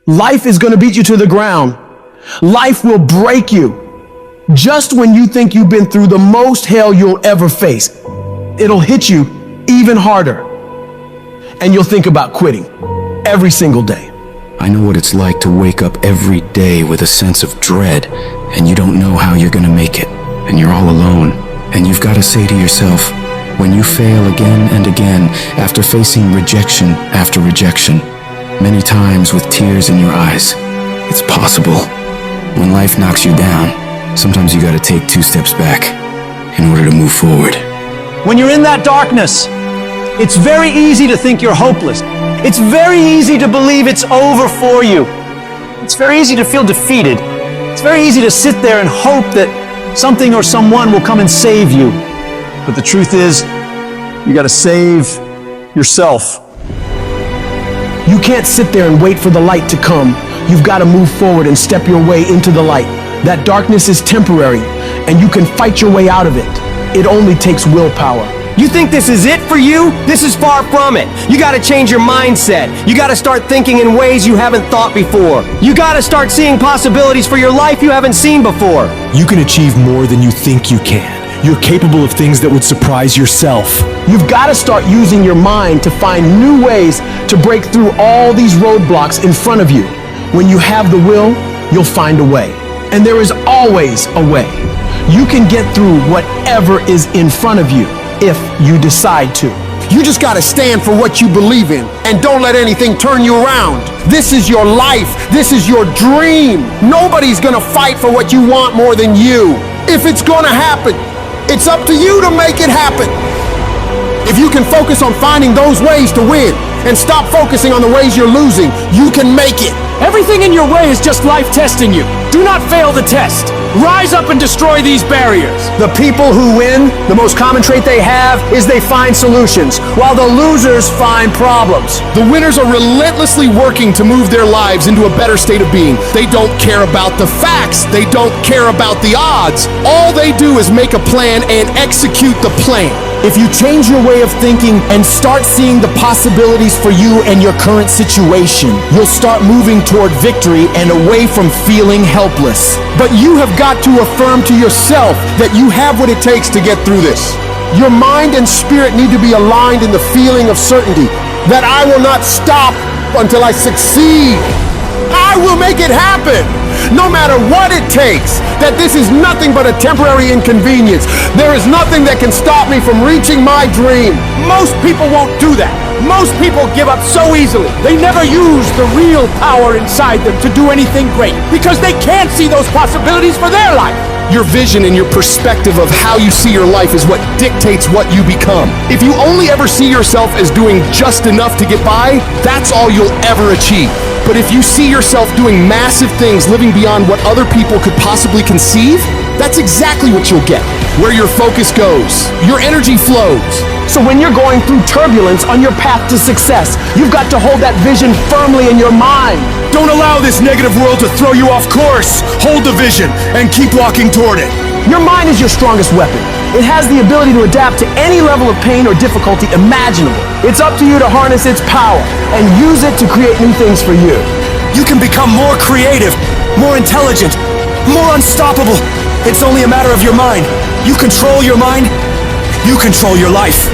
Life is going to beat you to the ground. Life will break you. Just when you think you've been through the most hell you'll ever face, it'll hit you even harder. And you'll think about quitting every single day. I know what it's like to wake up every day with a sense of dread, and you don't know how you're gonna make it, and you're all alone. And you've got to say to yourself, when you fail again and again, after facing rejection after rejection, many times with tears in your eyes, it's possible. When life knocks you down, sometimes you gotta take 2 steps back in order to move forward. When you're in that darkness, it's very easy to think you're hopeless. It's very easy to believe it's over for you. It's very easy to feel defeated. It's very easy to sit there and hope that something or someone will come and save you. But the truth is, you gotta save yourself. You can't sit there and wait for the light to come. You've got to move forward and step your way into the light. That darkness is temporary, and you can fight your way out of it. It only takes willpower. You think this is it for you? This is far from it. You gotta change your mindset. You gotta start thinking in ways you haven't thought before. You gotta start seeing possibilities for your life you haven't seen before. You can achieve more than you think you can. You're capable of things that would surprise yourself. You've got to start using your mind to find new ways to break through all these roadblocks in front of you. When you have the will, you'll find a way. And there is always a way. You can get through whatever is in front of you if you decide to. You just gotta stand for what you believe in and don't let anything turn you around. This is your life. This is your dream. Nobody's gonna fight for what you want more than you. If it's gonna happen, it's up to you to make it happen. If you can focus on finding those ways to win and stop focusing on the ways you're losing, you can make it. Everything in your way is just life testing you. Do not fail the test. Rise up and destroy these barriers. The people who win, the most common trait they have is they find solutions, while the losers find problems. The winners are relentlessly working to move their lives into a better state of being. They don't care about the facts. They don't care about the odds. All they do is make a plan and execute the plan. If you change your way of thinking and start seeing the possibilities for you and your current situation, you'll start moving toward victory and away from feeling helpless. But you have got to affirm to yourself that you have what it takes to get through this. Your mind and spirit need to be aligned in the feeling of certainty that I will not stop until I succeed. I will make it happen, no matter what it takes, that this is nothing but a temporary inconvenience. There is nothing that can stop me from reaching my dream. Most people won't do that. Most people give up so easily. They never use the real power inside them to do anything great because they can't see those possibilities for their life. Your vision and your perspective of how you see your life is what dictates what you become. If you only ever see yourself as doing just enough to get by, that's all you'll ever achieve. But if you see yourself doing massive things, living beyond what other people could possibly conceive, that's exactly what you'll get. Where your focus goes, your energy flows. So when you're going through turbulence on your path to success, you've got to hold that vision firmly in your mind. Don't allow this negative world to throw you off course. Hold the vision and keep walking toward it. Your mind is your strongest weapon. It has the ability to adapt to any level of pain or difficulty imaginable. It's up to you to harness its power and use it to create new things for you. You can become more creative, more intelligent, more unstoppable. It's only a matter of your mind. You control your mind, you control your life.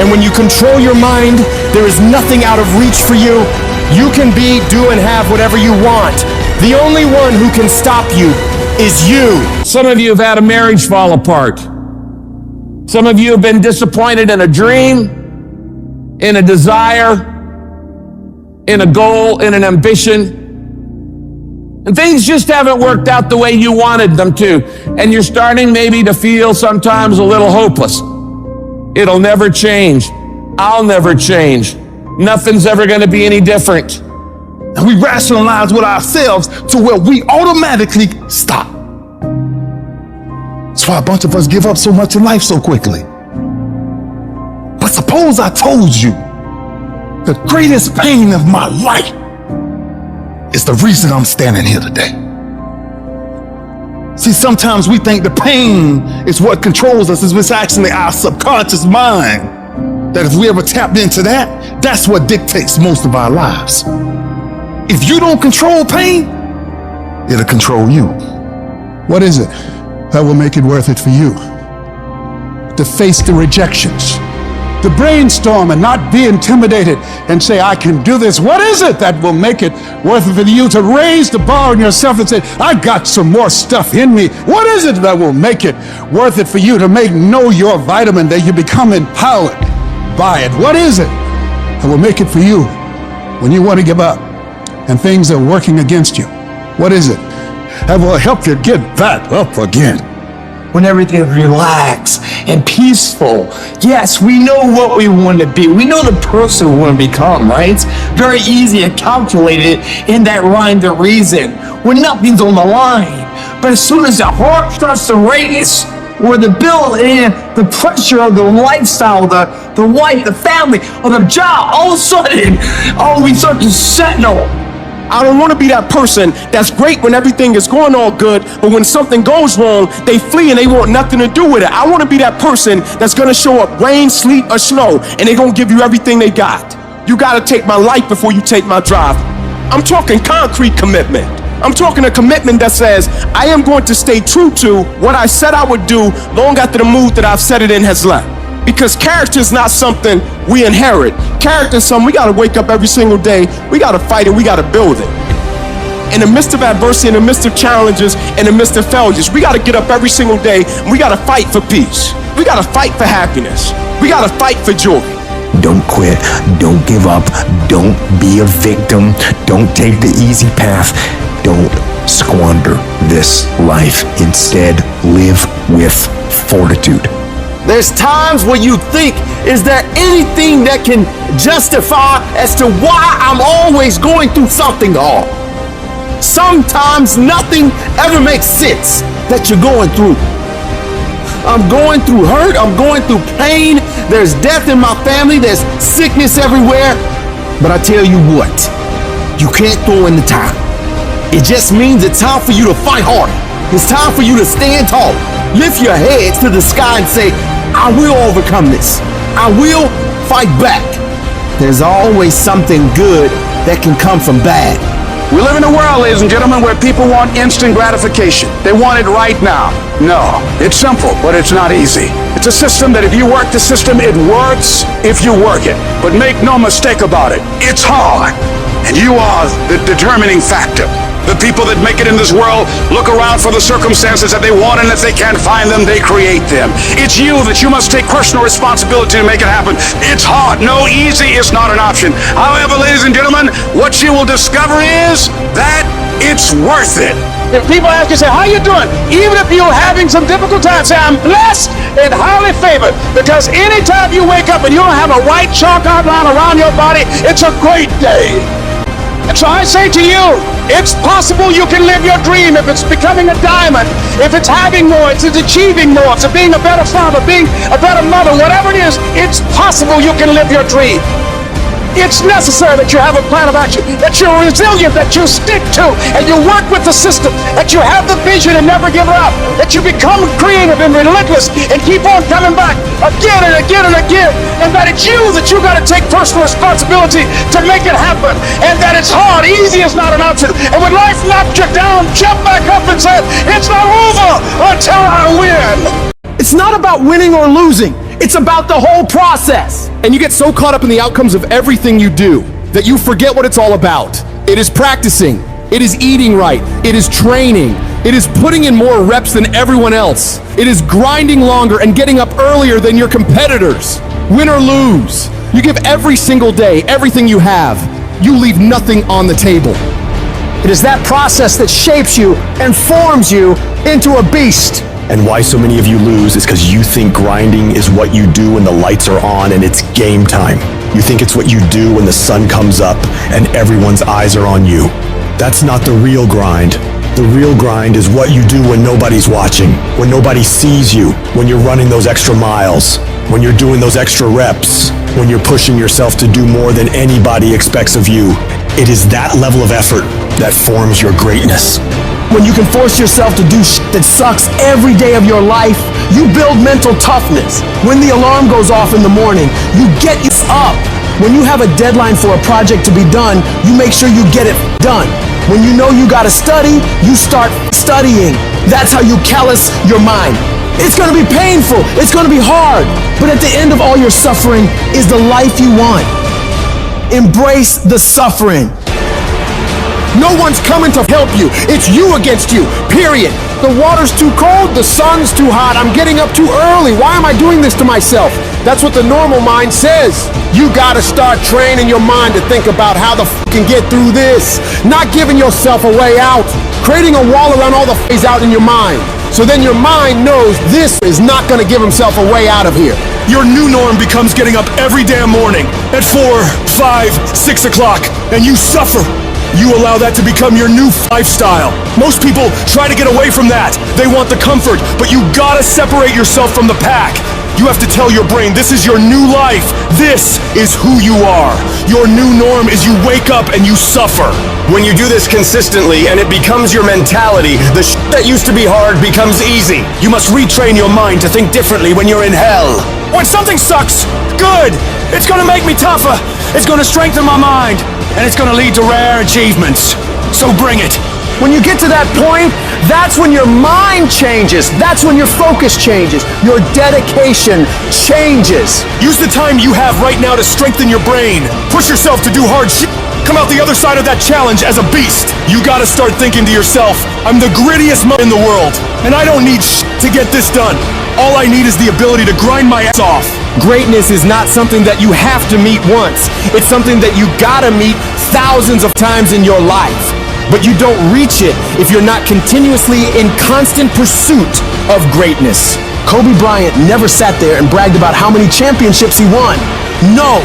And when you control your mind, there is nothing out of reach for you. You can be, do, and have whatever you want. The only one who can stop you is you. Some of you have had a marriage fall apart. Some of you have been disappointed in a dream, in a desire, in a goal, in an ambition. And things just haven't worked out the way you wanted them to. And you're starting maybe to feel sometimes a little hopeless. It'll never change. I'll never change. Nothing's ever going to be any different. And we rationalize with ourselves to where we automatically stop. That's why a bunch of us give up so much in life so quickly. But suppose I told you the greatest pain of my life is the reason I'm standing here today. See, sometimes we think the pain is what controls us. It's actually our subconscious mind. That if we ever tapped into that, that's what dictates most of our lives. If you don't control pain, it'll control you. What is it that will make it worth it for you? To face the rejections, to brainstorm and not be intimidated and say, I can do this. What is it that will make it worth it for you to raise the bar on yourself and say, I got some more stuff in me? What is it that will make it worth it for you to know your vitamin, that you become empowered by it? What is it that will make it for you when you want to give up and things are working against you? What is it that will help you get back up again? When everything is relaxed and peaceful. Yes, we know what we want to be. We know the person we want to become, right? It's very easy to calculate it in that rhyme to reason when nothing's on the line. But as soon as the heart starts to race, or the bill and the pressure of the lifestyle, the wife, the family, or the job, all of a sudden, we start to settle. I don't want to be that person that's great when everything is going all good, but when something goes wrong, they flee and they want nothing to do with it. I want to be that person that's going to show up rain, sleet, or snow, and they're going to give you everything they got. You got to take my life before you take my drive. I'm talking concrete commitment. I'm talking a commitment that says, I am going to stay true to what I said I would do long after the mood that I've set it in has left. Because character is not something we inherit. Character is something we gotta wake up every single day, we gotta fight it, we gotta build it. In the midst of adversity, in the midst of challenges, in the midst of failures, we gotta get up every single day and we gotta fight for peace. We gotta fight for happiness. We gotta fight for joy. Don't quit, don't give up, don't be a victim, don't take the easy path, don't squander this life. Instead, live with fortitude. There's times where you think, is there anything that can justify as to why I'm always going through something hard? Sometimes nothing ever makes sense that you're going through. I'm going through hurt, I'm going through pain, there's death in my family, there's sickness everywhere. But I tell you what, you can't throw in the towel. It just means it's time for you to fight harder. It's time for you to stand tall. Lift your heads to the sky and say, I will overcome this. I will fight back. There's always something good that can come from bad. We live in a world, ladies and gentlemen, where people want instant gratification. They want it right now. No, it's simple, but it's not easy. It's a system that if you work the system, it works if you work it. But make no mistake about it, it's hard. And you are the determining factor. The people that make it in this world look around for the circumstances that they want, and if they can't find them, they create them. It's you that you must take personal responsibility to make it happen. It's hard. No, easy is not an option. However, ladies and gentlemen, what you will discover is that it's worth it. If people ask you, say, how you doing? Even if you're having some difficult times, say, I'm blessed and highly favored. Because anytime you wake up and you don't have a white chalk outline around your body, it's a great day. And so I say to you, it's possible you can live your dream. If it's becoming a diamond, if it's having more, it's achieving more, it's being a better father, being a better mother, whatever it is, it's possible you can live your dream. It's necessary that you have a plan of action, that you're resilient, that you stick to, and you work with the system, that you have the vision and never give up, that you become creative and relentless and keep on coming back again and again and again, and that it's you that you got to take personal responsibility to make it happen, and that it's hard. Easy is not an option. And when life knocks you down, jump back up and say, it's not over until I win. It's not about winning or losing. It's about the whole process. And you get so caught up in the outcomes of everything you do that you forget what it's all about. It is practicing. It is eating right. It is training. It is putting in more reps than everyone else. It is grinding longer and getting up earlier than your competitors. Win or lose, you give every single day everything you have. You leave nothing on the table. It is that process that shapes you and forms you into a beast. And why so many of you lose is because you think grinding is what you do when the lights are on and it's game time. You think it's what you do when the sun comes up and everyone's eyes are on you. That's not the real grind. The real grind is what you do when nobody's watching, when nobody sees you, when you're running those extra miles, when you're doing those extra reps, when you're pushing yourself to do more than anybody expects of you. It is that level of effort that forms your greatness. When you can force yourself to do shit that sucks every day of your life, you build mental toughness. When the alarm goes off in the morning, you get up. When you have a deadline for a project to be done, you make sure you get it done. When you know you gotta study, you start studying. That's how you callous your mind. It's gonna be painful, it's gonna be hard, but at the end of all your suffering is the life you want. Embrace the suffering. No one's coming to help you. It's you against you, period. The water's too cold, the sun's too hot, I'm getting up too early. Why am I doing this to myself? That's what the normal mind says. You gotta start training your mind to think about how the can get through this. Not giving yourself a way out. Creating a wall around all the ways out in your mind. So then your mind knows this is not gonna give himself a way out of here. Your new norm becomes getting up every damn morning at 4, 5, 6 o'clock, and you suffer. You allow that to become your new lifestyle. Most people try to get away from that. They want the comfort, but you gotta separate yourself from the pack. You have to tell your brain, this is your new life. This is who you are. Your new norm is you wake up and you suffer. When you do this consistently and it becomes your mentality, the shit that used to be hard becomes easy. You must retrain your mind to think differently when you're in hell. When something sucks, good. It's gonna make me tougher. It's gonna strengthen my mind. And it's gonna lead to rare achievements. So bring it. When you get to that point, that's when your mind changes. That's when your focus changes. Your dedication changes. Use the time you have right now to strengthen your brain. Push yourself to do hard shit. Come out the other side of that challenge as a beast. You gotta start thinking to yourself, I'm the grittiest in the world, and I don't need shit to get this done. All I need is the ability to grind my ass off. Greatness is not something that you have to meet once. It's something that you gotta meet thousands of times in your life. But you don't reach it if you're not continuously in constant pursuit of greatness. Kobe Bryant never sat there and bragged about how many championships he won. No,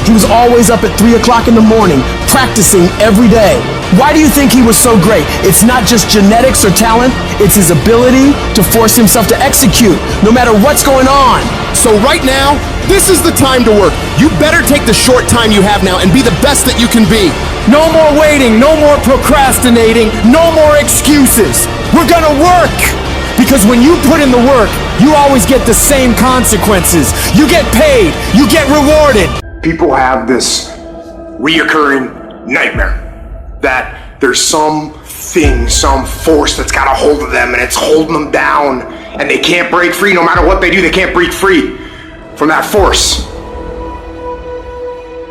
he was always up at 3 o'clock in the morning, practicing every day. Why do you think he was so great? It's not just genetics or talent, it's his ability to force himself to execute, no matter what's going on. So right now, this is the time to work. You better take the short time you have now and be the best that you can be. No more waiting, no more procrastinating, no more excuses. We're gonna work! Because when you put in the work, you always get the same consequences. You get paid, you get rewarded. People have this reoccurring nightmare that there's something, some force that's got a hold of them and it's holding them down and they can't break free. No matter what they do, they can't break free from that force.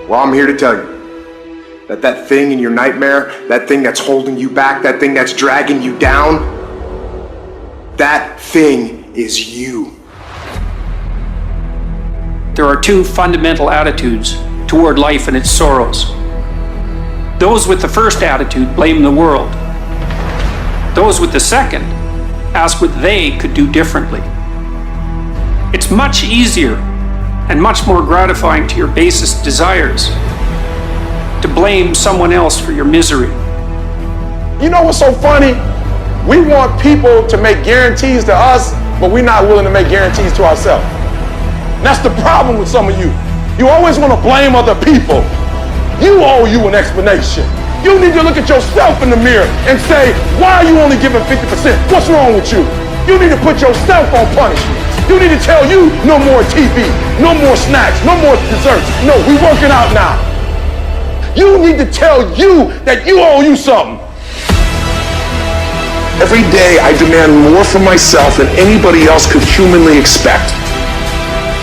Well, I'm here to tell you that that thing in your nightmare, that thing that's holding you back, that thing that's dragging you down, that thing is you. There are two fundamental attitudes toward life and its sorrows. Those with the first attitude blame the world. Those with the second ask what they could do differently. It's much easier and much more gratifying to your basest desires to blame someone else for your misery. You know what's so funny? We want people to make guarantees to us, but we're not willing to make guarantees to ourselves. And that's the problem with some of you. You always want to blame other people. You owe you an explanation. You need to look at yourself in the mirror and say, why are you only giving 50%? What's wrong with you? You need to put yourself on punishment. You need to tell you no more TV, no more snacks, no more desserts. No, we working out now. You need to tell you that you owe you something. Every day I demand more from myself than anybody else could humanly expect.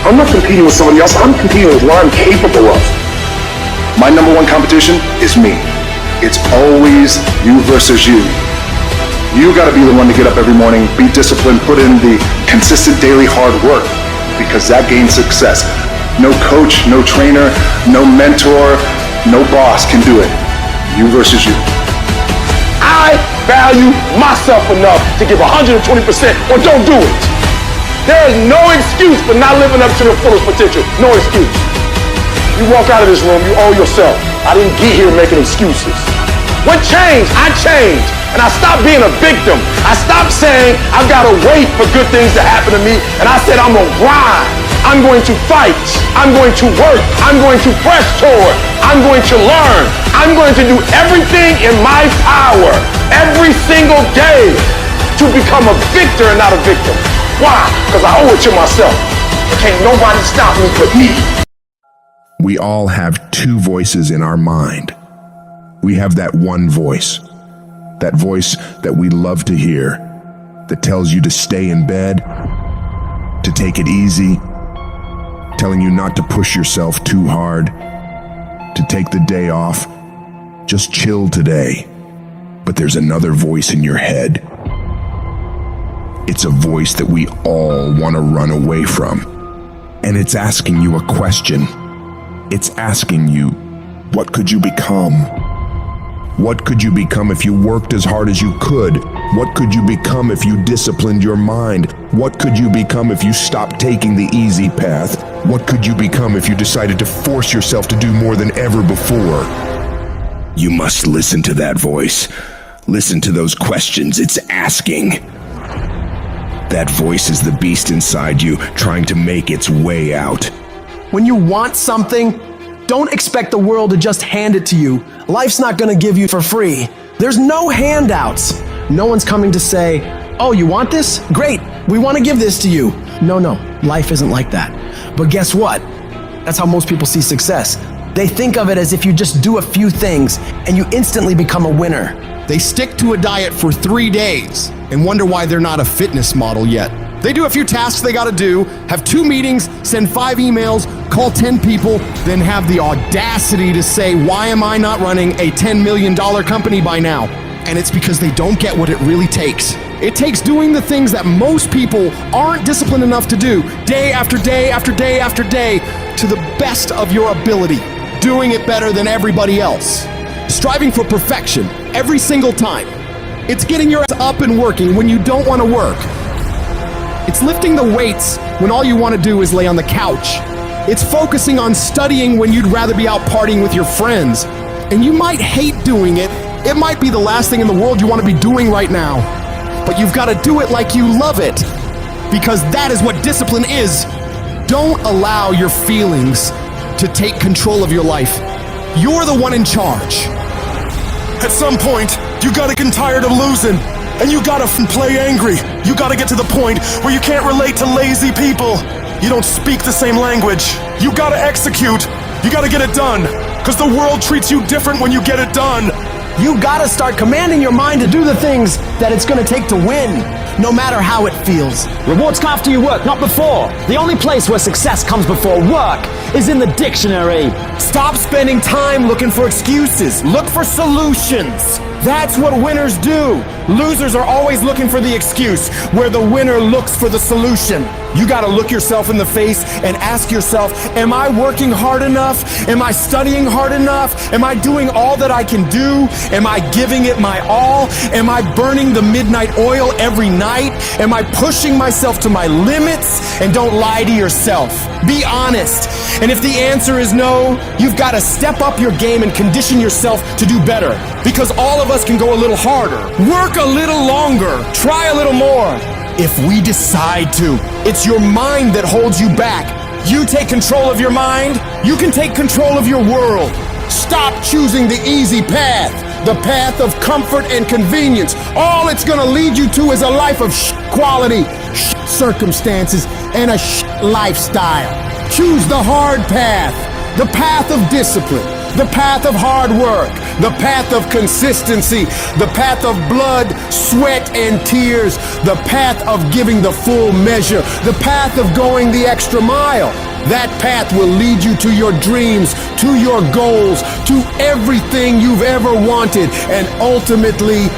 I'm not competing with somebody else, I'm competing with what I'm capable of. My number one competition is me. It's always you versus you. You gotta be the one to get up every morning, be disciplined, put in the consistent daily hard work, because that gains success. No coach, no trainer, no mentor, no boss can do it. You versus you. I value myself enough to give 120% or don't do it. There is no excuse for not living up to the fullest potential. No excuse. You walk out of this room, you owe yourself. I didn't get here making excuses. What changed? I changed. And I stopped being a victim. I stopped saying I've got to wait for good things to happen to me. And I said I'm going to grind. I'm going to fight. I'm going to work. I'm going to press toward. I'm going to learn. I'm going to do everything in my power every single day to become a victor and not a victim. Why? Because I owe it to myself. Can't nobody stop me but me. We all have two voices in our mind. We have that one voice, that voice that we love to hear, that tells you to stay in bed, to take it easy, telling you not to push yourself too hard, to take the day off, just chill today. But there's another voice in your head. It's a voice that we all want to run away from. And it's asking you a question. It's asking you, what could you become? What could you become if you worked as hard as you could? What could you become if you disciplined your mind? What could you become if you stopped taking the easy path? What could you become if you decided to force yourself to do more than ever before? You must listen to that voice. Listen to those questions it's asking. That voice is the beast inside you, trying to make its way out. When you want something, don't expect the world to just hand it to you. Life's not gonna give you for free. There's no handouts. No one's coming to say, oh, you want this? Great, we wanna give this to you. No, life isn't like that. But guess what? That's how most people see success. They think of it as if you just do a few things and you instantly become a winner. They stick to a diet for 3 days and wonder why they're not a fitness model yet. They do a few tasks they gotta do, have 2 meetings, send 5 emails, call 10 people, then have the audacity to say, why am I not running a $10 million company by now? And it's because they don't get what it really takes. It takes doing the things that most people aren't disciplined enough to do, day after day after day after day, to the best of your ability, doing it better than everybody else. Striving for perfection every single time. It's getting your ass up and working when you don't want to work. It's lifting the weights when all you want to do is lay on the couch. It's focusing on studying when you'd rather be out partying with your friends. And you might hate doing it. It might be the last thing in the world you want to be doing right now. But you've got to do it like you love it. Because that is what discipline is. Don't allow your feelings to take control of your life. You're the one in charge. At some point, you gotta get tired of losing. And you gotta play angry. You gotta get to the point where you can't relate to lazy people. You don't speak the same language. You gotta execute. You gotta get it done. Because the world treats you different when you get it done. You gotta start commanding your mind to do the things that it's gonna take to win, no matter how it feels. Rewards come after you work, not before. The only place where success comes before work is in the dictionary. Stop spending time looking for excuses. Look for solutions. That's what winners do. Losers are always looking for the excuse, where the winner looks for the solution. You gotta look yourself in the face and ask yourself, am I working hard enough? Am I studying hard enough? Am I doing all that I can do? Am I giving it my all? Am I burning the midnight oil every night? Am I pushing myself to my limits? And don't lie to yourself. Be honest. And if the answer is no, you've got to step up your game and condition yourself to do better. Because all of us can go a little harder, work a little longer, try a little more. If we decide to, it's your mind that holds you back. You take control of your mind, you can take control of your world. Stop choosing the easy path, the path of comfort and convenience. All it's gonna lead you to is a life of quality, circumstances, and a lifestyle. Choose the hard path, the path of discipline, the path of hard work, the path of consistency, the path of blood, sweat, and tears, the path of giving the full measure, the path of going the extra mile. That path will lead you to your dreams, to your goals, to everything you've ever wanted, and ultimately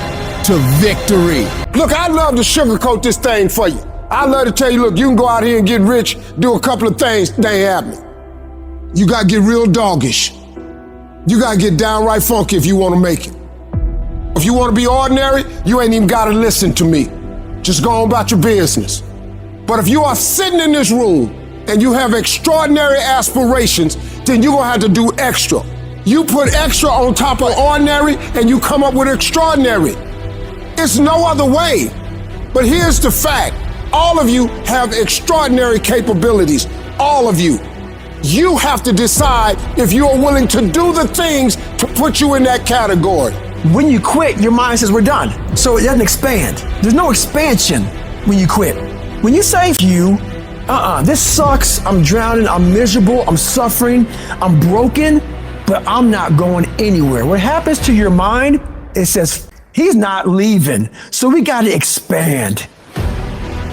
to victory. Look, I'd love to sugarcoat this thing for you. I'd love to tell you, look, you can go out here and get rich, do a couple of things, they ain't happening. You gotta get real doggish. You gotta get downright funky if you wanna make it. If you wanna be ordinary, you ain't even gotta listen to me. Just go on about your business. But if you are sitting in this room and you have extraordinary aspirations, then you're gonna have to do extra. You put extra on top of ordinary and you come up with extraordinary. It's no other way. But here's the fact. All of you have extraordinary capabilities. All of you. You have to decide if you are willing to do the things to put you in that category. When you quit, your mind says we're done. So it doesn't expand. There's no expansion when you quit. When you say you, This sucks. I'm drowning. I'm miserable. I'm suffering. I'm broken, but I'm not going anywhere. What happens to your mind? It says, he's not leaving. So we got to expand.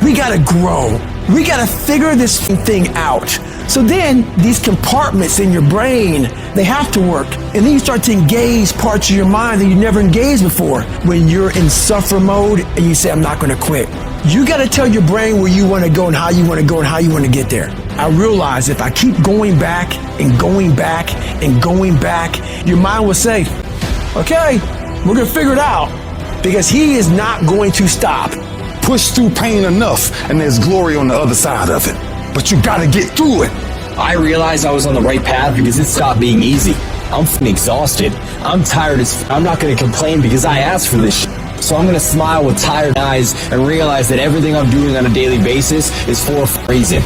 We got to grow. We got to figure this thing out. So then these compartments in your brain, they have to work. And then you start to engage parts of your mind that you never engaged before. When you're in suffer mode and you say, I'm not going to quit. You got to tell your brain where you want to go and how you want to go and how you want to get there. I realize if I keep going back and going back and going back, your mind will say, okay, we're going to figure it out, because he is not going to stop. Push through pain enough and there's glory on the other side of it. But you gotta get through it. I realized I was on the right path because it stopped being easy. I'm exhausted. I'm tired as I'm not gonna complain because I asked for this shit. So I'm gonna smile with tired eyes and realize that everything I'm doing on a daily basis is for a reason.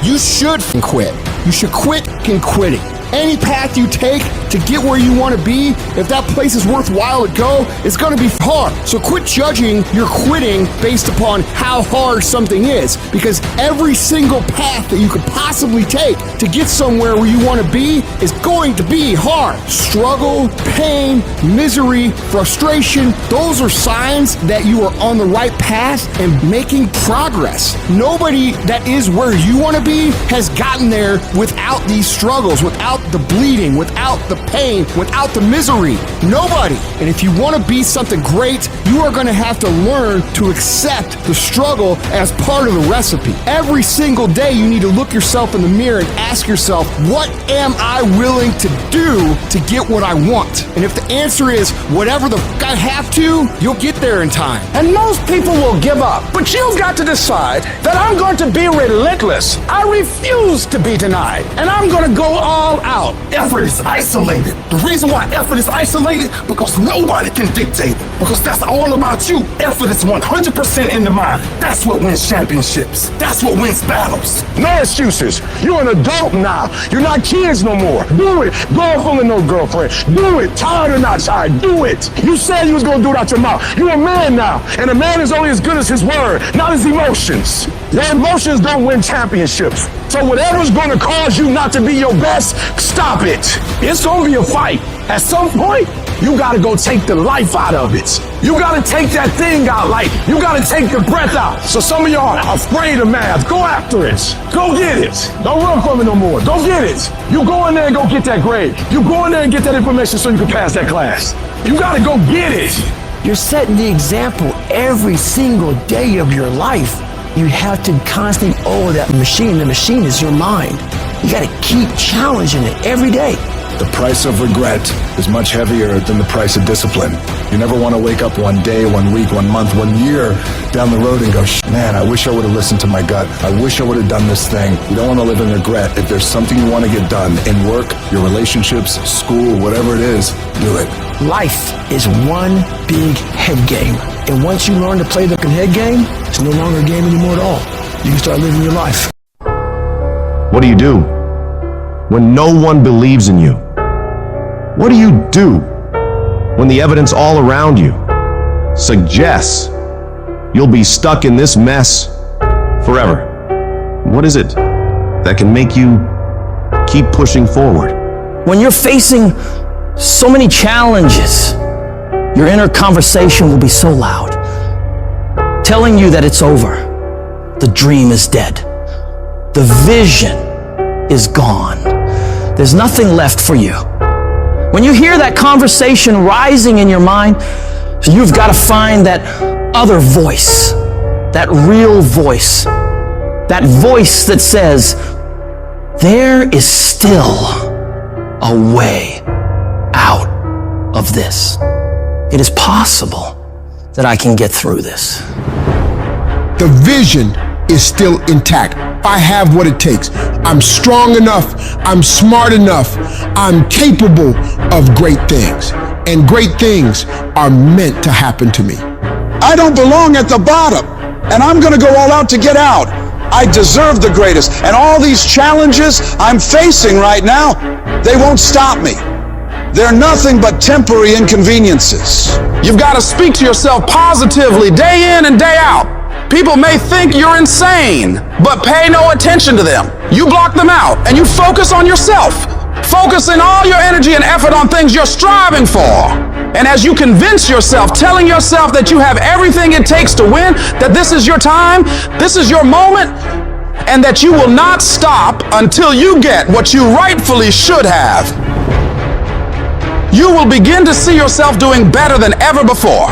You should quit. You should quit quitting. Any path you take to get where you want to be, if that place is worthwhile to go, it's going to be hard. So quit judging your quitting based upon how hard something is, because every single path that you could possibly take to get somewhere where you want to be is going to be hard. Struggle, pain, misery, frustration, those are signs that you are on the right path and making progress. Nobody that is where you want to be has gotten there without these struggles, without the bleeding, without the pain, without the misery. Nobody. And if you want to be something great, you are going to have to learn to accept the struggle as part of the recipe. Every single day you need to look yourself in the mirror and ask yourself, what am I willing to do to get what I want? And if the answer is whatever the f*** I have to, you'll get there in time. And most people will give up, but you've got to decide that I'm going to be relentless. I refuse to be denied, and I'm going to go all out. Effort is isolated. The reason why effort is isolated, because nobody can dictate it. Because that's all about you. Effort is 100% in the mind. That's what wins championships. That's what wins battles. No excuses. You're an adult now. You're not kids no more. Do it. Girlfriend or no girlfriend. Do it. Tired or not tired. Do it. You said you was going to do it out your mouth. You're a man now. And a man is only as good as his word, not his emotions. Your emotions don't win championships. So whatever's going to cause you not to be your best, stop it. It's going to be a fight. At some point, you got to go take the life out of it. You got to take that thing out, like you got to take the breath out. So some of y'all are afraid of math. Go after it. Go get it. Don't run from it no more. Go get it. You go in there and go get that grade. You go in there and get that information so you can pass that class. You got to go get it. You're setting the example every single day of your life. You have to constantly owe that machine. The machine is your mind. You got to keep challenging it every day. The price of regret is much heavier than the price of discipline. You never want to wake up one day, 1 week, 1 month, 1 year down the road and go, man, I wish I would have listened to my gut. I wish I would have done this thing. You don't want to live in regret. If there's something you want to get done in work, your relationships, school, whatever it is, do it. Life is one big head game. And once you learn to play the head game, it's no longer a game anymore at all. You can start living your life. What do you do when no one believes in you? What do you do when the evidence all around you suggests you'll be stuck in this mess forever? What is it that can make you keep pushing forward? When you're facing so many challenges, your inner conversation will be so loud, telling you that it's over. The dream is dead. The vision is gone. There's nothing left for you. When you hear that conversation rising in your mind, you've got to find that other voice, that real voice, that voice that says, there is still a way out of this. It is possible that I can get through this. The vision is still intact. I have what it takes. I'm strong enough. I'm smart enough. I'm capable of great things. And great things are meant to happen to me. I don't belong at the bottom, and I'm going to go all out to get out. I deserve the greatest, and all these challenges I'm facing right now, they won't stop me. They're nothing but temporary inconveniences. You've got to speak to yourself positively day in and day out. People may think you're insane, but pay no attention to them. You block them out and you focus on yourself. Focusing all your energy and effort on things you're striving for. And as you convince yourself, telling yourself that you have everything it takes to win, that this is your time, this is your moment, and that you will not stop until you get what you rightfully should have, you will begin to see yourself doing better than ever before.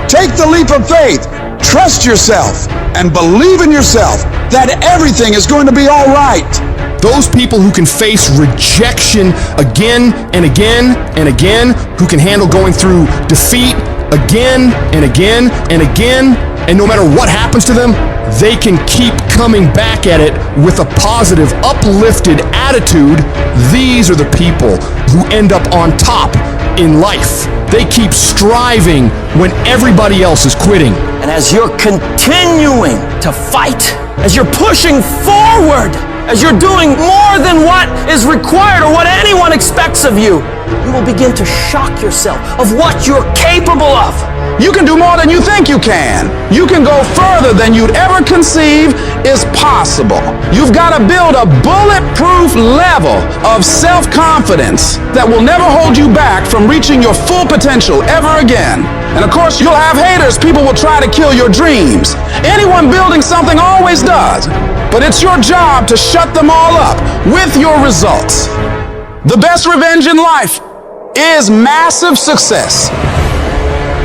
Take the leap of faith. Trust yourself and believe in yourself that everything is going to be all right. Those people who can face rejection again and again and again, who can handle going through defeat again and again and again, and no matter what happens to them, they can keep coming back at it with a positive, uplifted attitude. These are the people who end up on top in life. They keep striving when everybody else is quitting. And as you're continuing to fight, as you're pushing forward, as you're doing more than what is required or what anyone expects of you, you will begin to shock yourself of what you're capable of. You can do more than you think you can. You can go further than you'd ever conceive is possible. You've got to build a bulletproof level of self-confidence that will never hold you back from reaching your full potential ever again. And of course, you'll have haters. People will try to kill your dreams. Anyone building something always does. But it's your job to shut them all up with your results. The best revenge in life is massive success.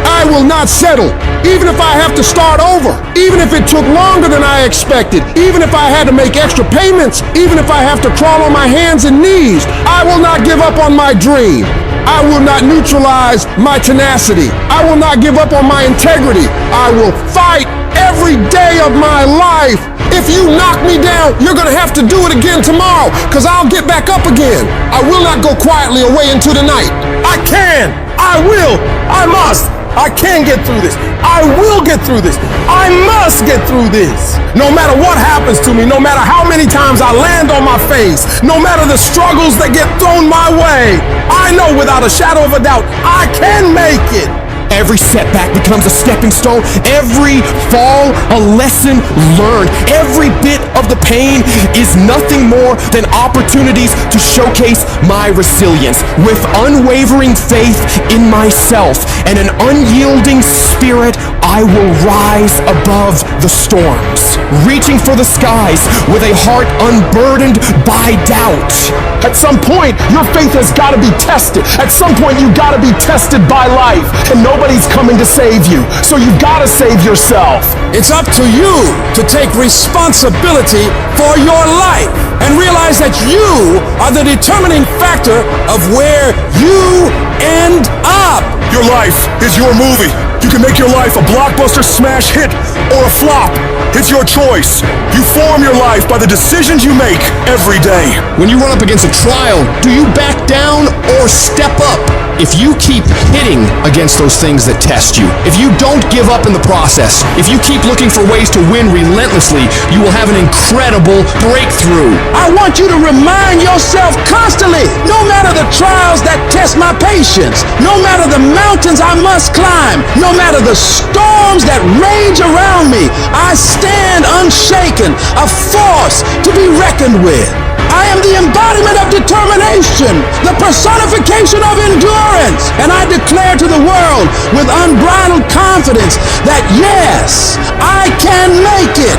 I will not settle, even if I have to start over, even if it took longer than I expected, even if I had to make extra payments, even if I have to crawl on my hands and knees. I will not give up on my dream. I will not neutralize my tenacity. I will not give up on my integrity. I will fight every day of my life. If you knock me down, you're gonna have to do it again tomorrow, because I'll get back up again. I will not go quietly away into the night. I can, I will, I must. I can get through this. I will get through this. I must get through this. No matter what happens to me, no matter how many times I land on my face, no matter the struggles that get thrown my way, I know without a shadow of a doubt, I can make it. Every setback becomes a stepping stone. Every fall, a lesson learned. Every bit of the pain is nothing more than opportunities to showcase my resilience. With unwavering faith in myself and an unyielding spirit, I will rise above the storms, reaching for the skies with a heart unburdened by doubt. At some point, your faith has got to be tested. At some point, you got to be tested by life. And nobody's coming to save you. So you've got to save yourself. It's up to you to take responsibility for your life and realize that you are the determining factor of where you end up. Your life is your movie. You can make your life a blockbuster smash hit or a flop. It's your choice. You form your life by the decisions you make every day. When you run up against a trial, do you back down or step up? If you keep hitting against those things that test you, if you don't give up in the process, if you keep looking for ways to win relentlessly, you will have an incredible breakthrough. I want you to remind yourself constantly, no matter the trials that test my patience, no matter the mountains I must climb, no matter the storms that rage around me, I stand unshaken, a force to be reckoned with. I am the embodiment of determination, the personification of endurance, and I declare to the world with unbridled confidence that yes, I can make it,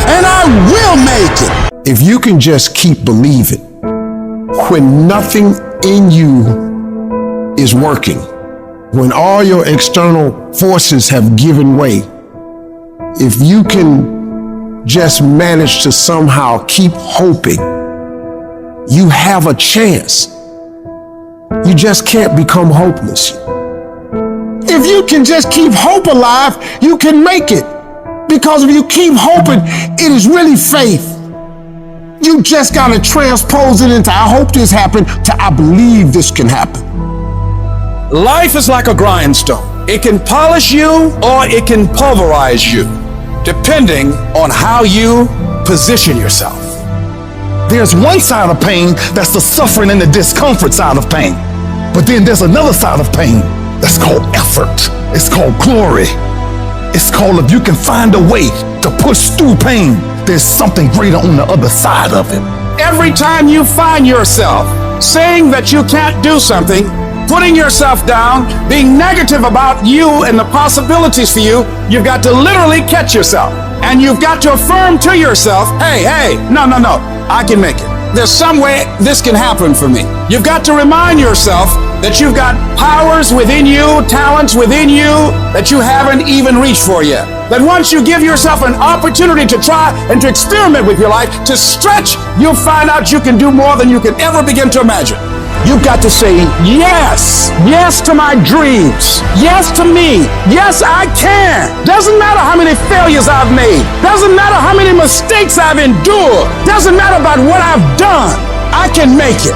and I will make it. If you can just keep believing when nothing in you is working, when all your external forces have given way, if you can just manage to somehow keep hoping, you have a chance. You just can't become hopeless. If you can just keep hope alive, you can make it. Because if you keep hoping, it is really faith. You just gotta transpose it into I hope this happened to I believe this can happen. Life is like a grindstone. It can polish you or it can pulverize you, depending on how you position yourself. There's one side of pain that's the suffering and the discomfort side of pain. But then there's another side of pain that's called effort. It's called glory. It's called if you can find a way to push through pain, there's something greater on the other side of it. Every time you find yourself saying that you can't do something, putting yourself down, being negative about you and the possibilities for you, you've got to literally catch yourself. And you've got to affirm to yourself, hey, no, I can make it. There's some way this can happen for me. You've got to remind yourself that you've got powers within you, talents within you that you haven't even reached for yet. That once you give yourself an opportunity to try and to experiment with your life, to stretch, you'll find out you can do more than you can ever begin to imagine. You've got to say yes to my dreams, yes to me, yes I can. Doesn't matter how many failures I've made, doesn't matter how many mistakes I've endured, doesn't matter about what I've done, I can make it.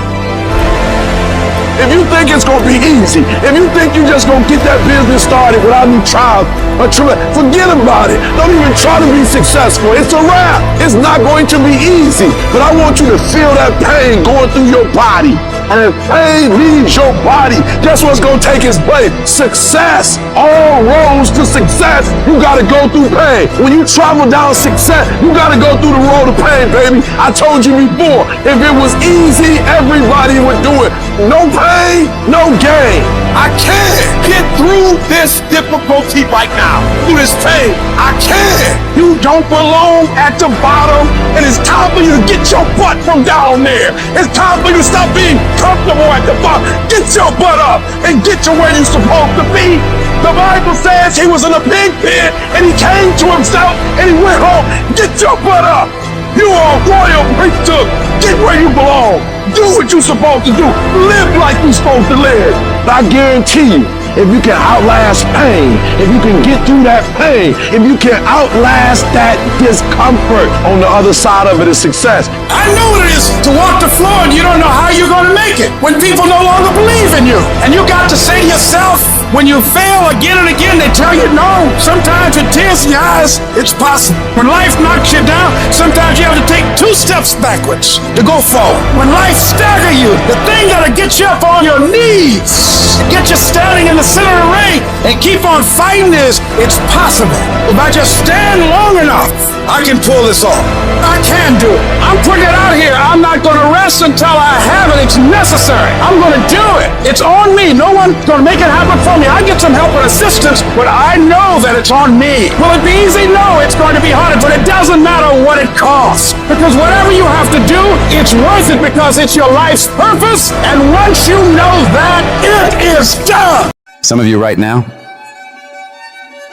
If you think it's gonna be easy, if you think you're just gonna get that business started without any trial or forget about it. Don't even try to be successful. It's a wrap. It's not going to be easy. But I want you to feel that pain going through your body. And if pain leaves your body, guess what's gonna take its place? Success. All roads to success, you gotta go through pain. When you travel down success, you gotta go through the road of pain, baby. I told you before, if it was easy, everybody would do it. No pain, no gain. I can get through this difficulty right now, through this pain. I can. You don't belong at the bottom, and it's time for you to get your butt from down there. It's time for you to stop being comfortable at the bottom. Get your butt up and get to where you're supposed to be. The Bible says he was in a pig pit, and he came to himself, and he went home. Get your butt up. You are a royal priesthood. Get where you belong. Do what you're supposed to do. Live like you're supposed to live. I guarantee you, if you can outlast pain, if you can get through that pain, if you can outlast that discomfort, on the other side of it is success. I know what it is to walk the floor and you don't know how you're going to make it when people no longer believe in you. And you got to say to yourself, when you fail again and again, they tell you no. Sometimes with tears in your eyes, it's possible. When life knocks you down, sometimes you have to take 2 steps backwards to go forward. When life staggers you, the thing that'll get you up on your knees, get you standing in the center of the ring and keep on fighting is, it's possible. If I just stand long enough, I can pull this off. I can do it. I'm putting it out here. I'm not going to rest until I have it. It's necessary. I'm going to do it. It's on me. No one's going to make it happen for me. I get some help and assistance, but I know that it's on me. Will it be easy? No, it's going to be harder, but it doesn't matter what it costs. Because whatever you have to do, it's worth it because it's your life's purpose. And once you know that, it is done. Some of you right now,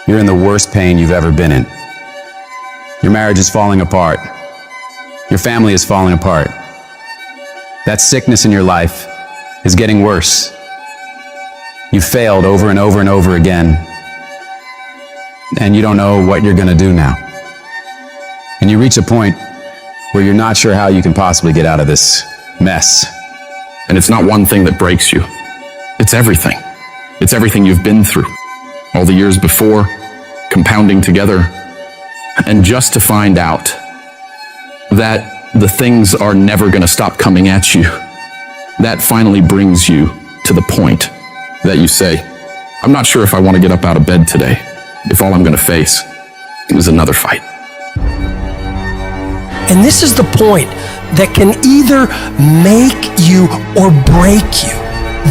you're in the worst pain you've ever been in. Your marriage is falling apart. Your family is falling apart. That sickness in your life is getting worse. You've failed over and over and over again, and you don't know what you're gonna do now. And you reach a point where you're not sure how you can possibly get out of this mess. And it's not one thing that breaks you. It's everything. It's everything you've been through. All the years before, compounding together. And just to find out that the things are never going to stop coming at you, that finally brings you to the point that you say, I'm not sure if I want to get up out of bed today, if all I'm going to face is another fight. And this is the point that can either make you or break you.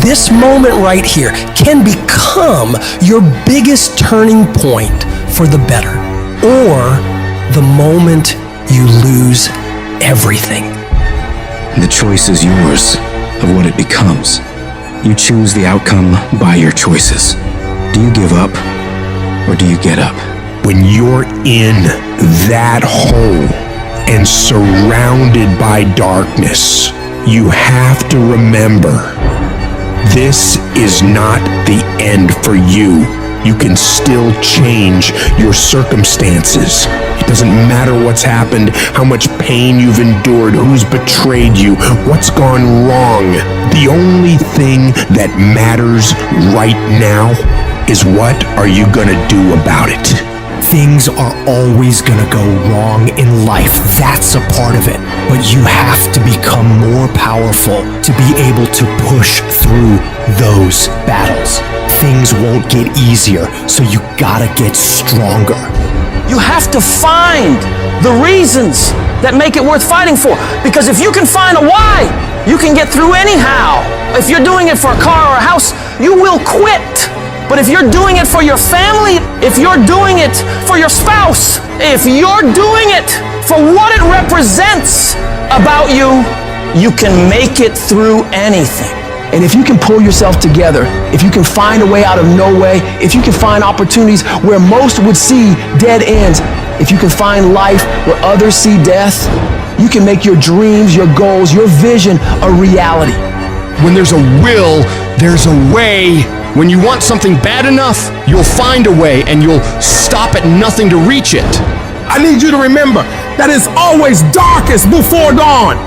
This moment right here can become your biggest turning point for the better, or the moment you lose everything. The choice is yours of what it becomes. You choose the outcome by your choices. Do you give up or do you get up? When you're in that hole and surrounded by darkness, you have to remember, this is not the end for you. You can still change your circumstances. It doesn't matter what's happened, how much pain you've endured, who's betrayed you, what's gone wrong. The only thing that matters right now is what are you gonna do about it? Things are always gonna go wrong in life. That's a part of it. But you have to become more powerful to be able to push through those battles. things won't get easier, so you gotta get stronger. You have to find the reasons that make it worth fighting for. Because if you can find a why, you can get through anyhow. If you're doing it for a car or a house, you will quit. But if you're doing it for your family, if you're doing it for your spouse, if you're doing it for what it represents about you, you can make it through anything. And if you can pull yourself together, if you can find a way out of no way, if you can find opportunities where most would see dead ends, if you can find life where others see death, you can make your dreams, your goals, your vision a reality. When there's a will, there's a way. When you want something bad enough, you'll find a way and you'll stop at nothing to reach it. I need you to remember that it's always darkest before dawn.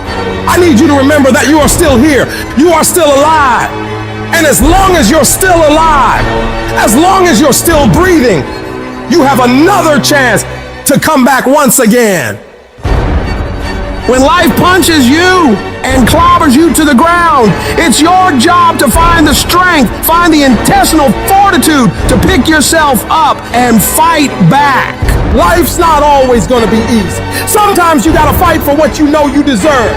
I need you to remember that you are still here. You are still alive. And as long as you're still alive, as long as you're still breathing, you have another chance to come back once again. When life punches you and clobbers you to the ground, it's your job to find the strength, find the intestinal fortitude to pick yourself up and fight back. Life's not always going to be easy. Sometimes you got to fight for what you know you deserve.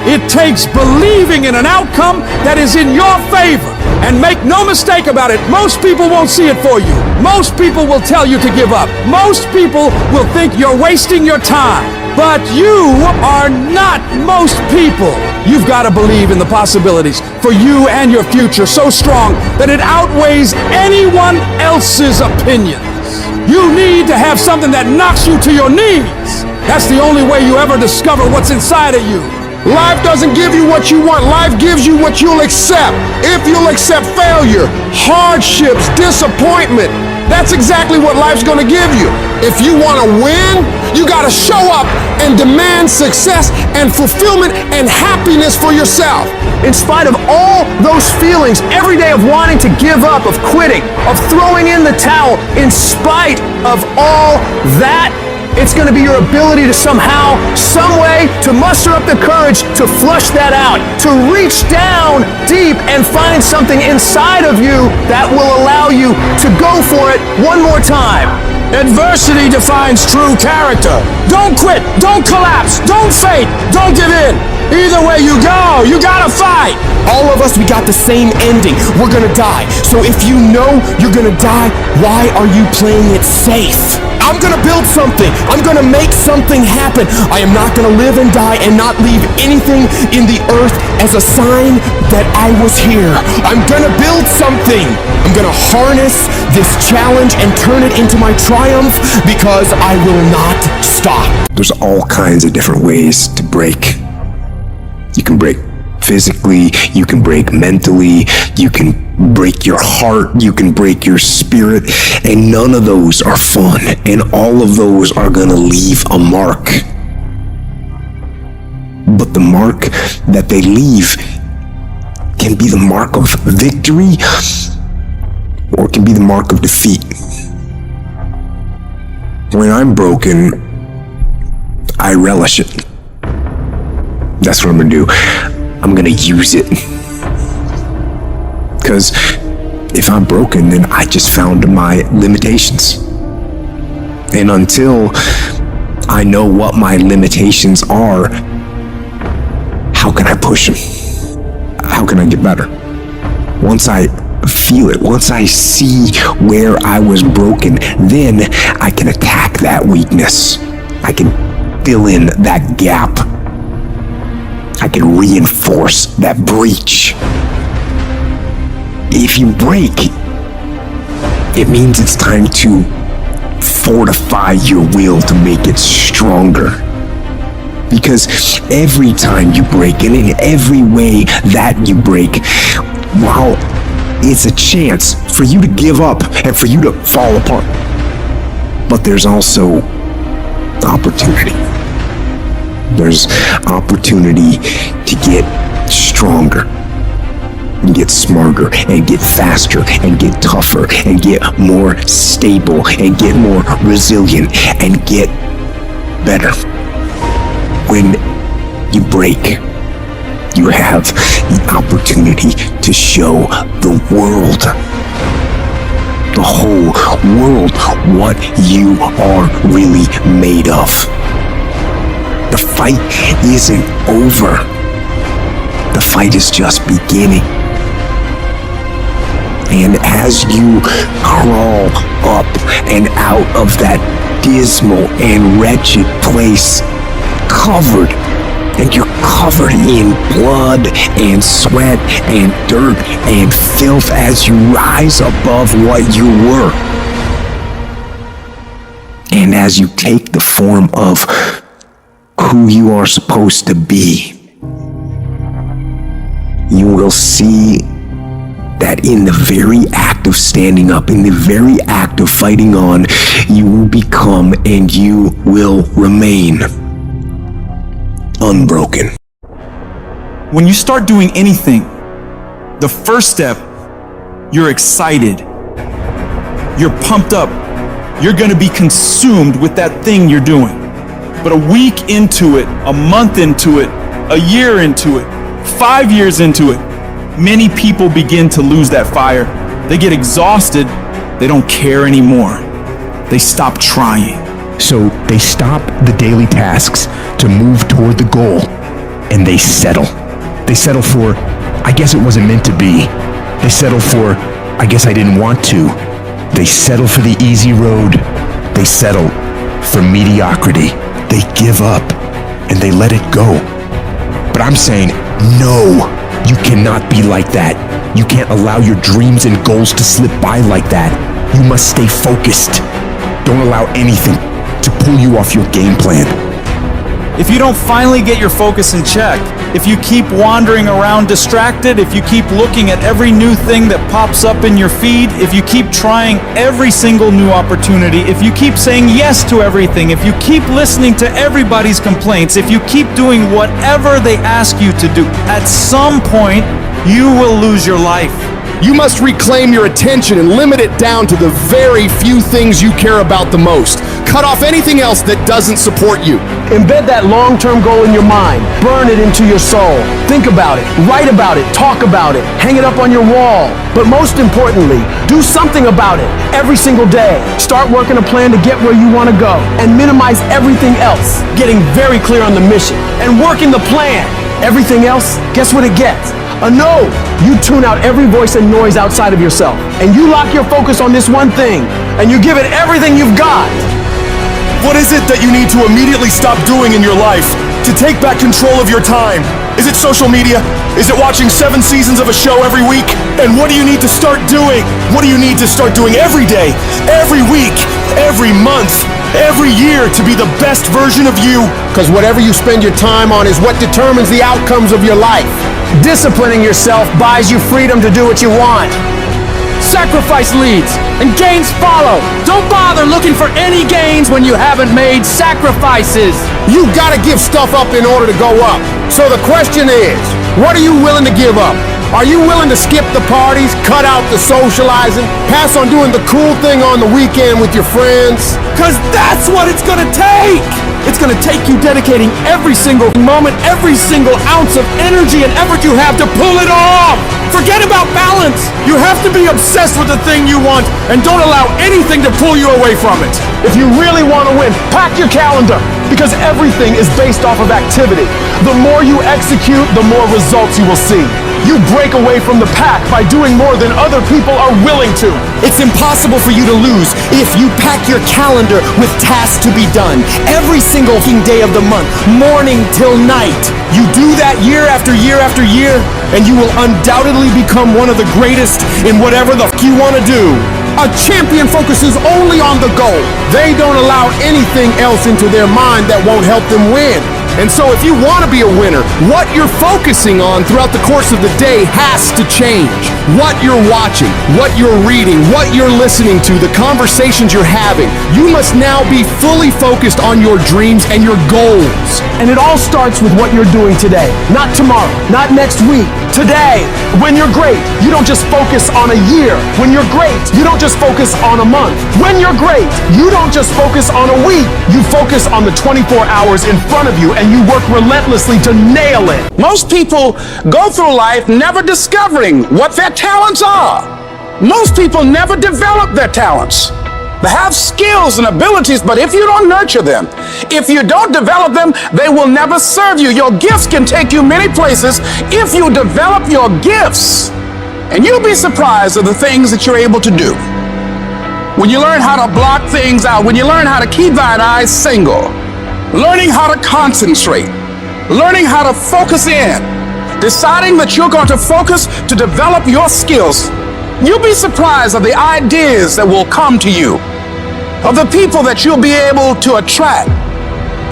It takes believing in an outcome that is in your favor. And make no mistake about it, most people won't see it for you. Most people will tell you to give up. Most people will think you're wasting your time. But you are not most people. You've got to believe in the possibilities for you and your future so strong that it outweighs anyone else's opinions. You need to have something that knocks you to your knees. That's the only way you ever discover what's inside of you. Life doesn't give you what you want. Life gives you what you'll accept. If you'll accept failure, hardships, disappointment, that's exactly what life's going to give you. If you want to win, you got to show up and demand success and fulfillment and happiness for yourself. In spite of all those feelings every day of wanting to give up, of quitting, of throwing in the towel, in spite of all that, it's going to be your ability to somehow, some way, to muster up the courage to flush that out, to reach down deep and find something inside of you that will allow you to go for it one more time. Adversity defines true character. Don't quit, don't collapse, don't faint, don't give in. Either way you go, you gotta fight. All of us, we got the same ending. We're gonna die. So if you know you're gonna die, why are you playing it safe? I'm gonna build something. I'm gonna make something happen. I am not gonna live and die and not leave anything in the earth as a sign that I was here. I'm gonna build something. I'm gonna harness this challenge and turn it into my triumph because I will not stop. There's all kinds of different ways to break. You can break physically, you can break mentally, you can break your heart, you can break your spirit, and none of those are fun, and all of those are gonna leave a mark. But the mark that they leave can be the mark of victory, or it can be the mark of defeat. When I'm broken, I relish it. That's what I'm gonna do. I'm gonna use it. Because if I'm broken, then I just found my limitations. And until I know what my limitations are, how can I push them? How can I get better? Once I feel it, once I see where I was broken, then I can attack that weakness. I can fill in that gap. I can reinforce that breach. If you break, it means it's time to fortify your will to make it stronger. Because every time you break, and in every way that you break, while it's a chance for you to give up and for you to fall apart, but there's also opportunity. There's opportunity to get stronger, and get smarter, and get faster, and get tougher, and get more stable, and get more resilient, and get better. When you break, you have the opportunity to show the world the whole world what you are really made of. The fight isn't over. The fight is just beginning. And as you crawl up and out of that dismal and wretched place, covered, and you're covered in blood and sweat and dirt and filth as you rise above what you were. And as you take the form of who you are supposed to be, you will see that in the very act of standing up, in the very act of fighting on, you will become and you will remain unbroken. When you start doing anything, the first step, you're excited. You're pumped up. You're going to be consumed with that thing you're doing. But a week into it, a month into it, a year into it, 5 years into it, many people begin to lose that fire. They get exhausted. They don't care anymore. They stop trying. So they stop the daily tasks to move toward the goal, and they settle. They settle for, I guess it wasn't meant to be. They settle for, I guess I didn't want to. They settle for the easy road. They settle for mediocrity. They give up, and they let it go. But I'm saying, no, you cannot be like that. You can't allow your dreams and goals to slip by like that. You must stay focused. Don't allow anything to pull you off your game plan. If you don't finally get your focus in check, if you keep wandering around distracted, if you keep looking at every new thing that pops up in your feed, if you keep trying every single new opportunity, if you keep saying yes to everything, if you keep listening to everybody's complaints, if you keep doing whatever they ask you to do, at some point, you will lose your life. You must reclaim your attention and limit it down to the very few things you care about the most. Cut off anything else that doesn't support you. Embed that long-term goal in your mind. Burn it into your soul. Think about it. Write about it. Talk about it. Hang it up on your wall. But most importantly, do something about it every single day. Start working a plan to get where you want to go and minimize everything else. Getting very clear on the mission and working the plan. Everything else, guess what it gets? A no. You tune out every voice and noise outside of yourself, and you lock your focus on this one thing, and you give it everything you've got. What is it that you need to immediately stop doing in your life to take back control of your time? Is it social media? Is it watching 7 seasons of a show every week? And what do you need to start doing? What do you need to start doing every day, every week, every month, every year to be the best version of you? Because whatever you spend your time on is what determines the outcomes of your life. Disciplining yourself buys you freedom to do what you want. Sacrifice leads and gains follow. Don't bother looking for any gains when you haven't made sacrifices. You gotta give stuff up in order to go up. So the question is, what are you willing to give up? Are you willing to skip the parties, cut out the socializing, pass on doing the cool thing on the weekend with your friends? Because that's what it's gonna take! It's gonna take you dedicating every single moment, every single ounce of energy and effort you have to pull it off! Forget about balance! You have to be obsessed with the thing you want and don't allow anything to pull you away from it. If you really want to win, pack your calendar, because everything is based off of activity. The more you execute, the more results you will see. You break away from the pack by doing more than other people are willing to. It's impossible for you to lose if you pack your calendar with tasks to be done every single day of the month, morning till night. You do that year after year after year, and you will undoubtedly become one of the greatest in whatever the you want to do. A champion focuses only on the goal. They don't allow anything else into their mind that won't help them win. And so if you want to be a winner, what you're focusing on throughout the course of the day has to change. What you're watching, what you're reading, what you're listening to, the conversations you're having. You must now be fully focused on your dreams and your goals. And it all starts with what you're doing today. Not tomorrow, not next week. Today. When you're great, you don't just focus on a year. When you're great, you don't just focus on a month. When you're great, you don't just focus on a week. You focus on the 24 hours in front of you, and you work relentlessly to nail it. Most people go through life never discovering what their talents are. Most people never develop their talents. They have skills and abilities, but if you don't nurture them, if you don't develop them, they will never serve you. Your gifts can take you many places if you develop your gifts. And you'll be surprised at the things that you're able to do. When you learn how to block things out, when you learn how to keep thine eyes single, learning how to concentrate, learning how to focus in, deciding that you're going to focus to develop your skills, you'll be surprised at the ideas that will come to you, of the people that you'll be able to attract,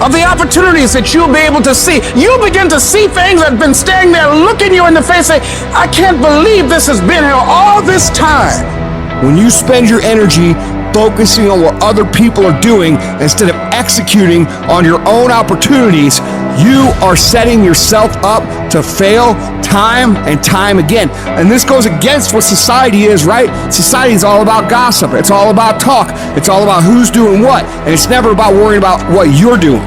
of the opportunities that you'll be able to see. You'll begin to see things that have been standing there looking you in the face and say, I can't believe this has been here all this time. When you spend your energy focusing on what other people are doing instead of executing on your own opportunities, you are setting yourself up to fail time and time again. And this goes against what society is, right? Society is all about gossip. It's all about talk. It's all about who's doing what. And it's never about worrying about what you're doing.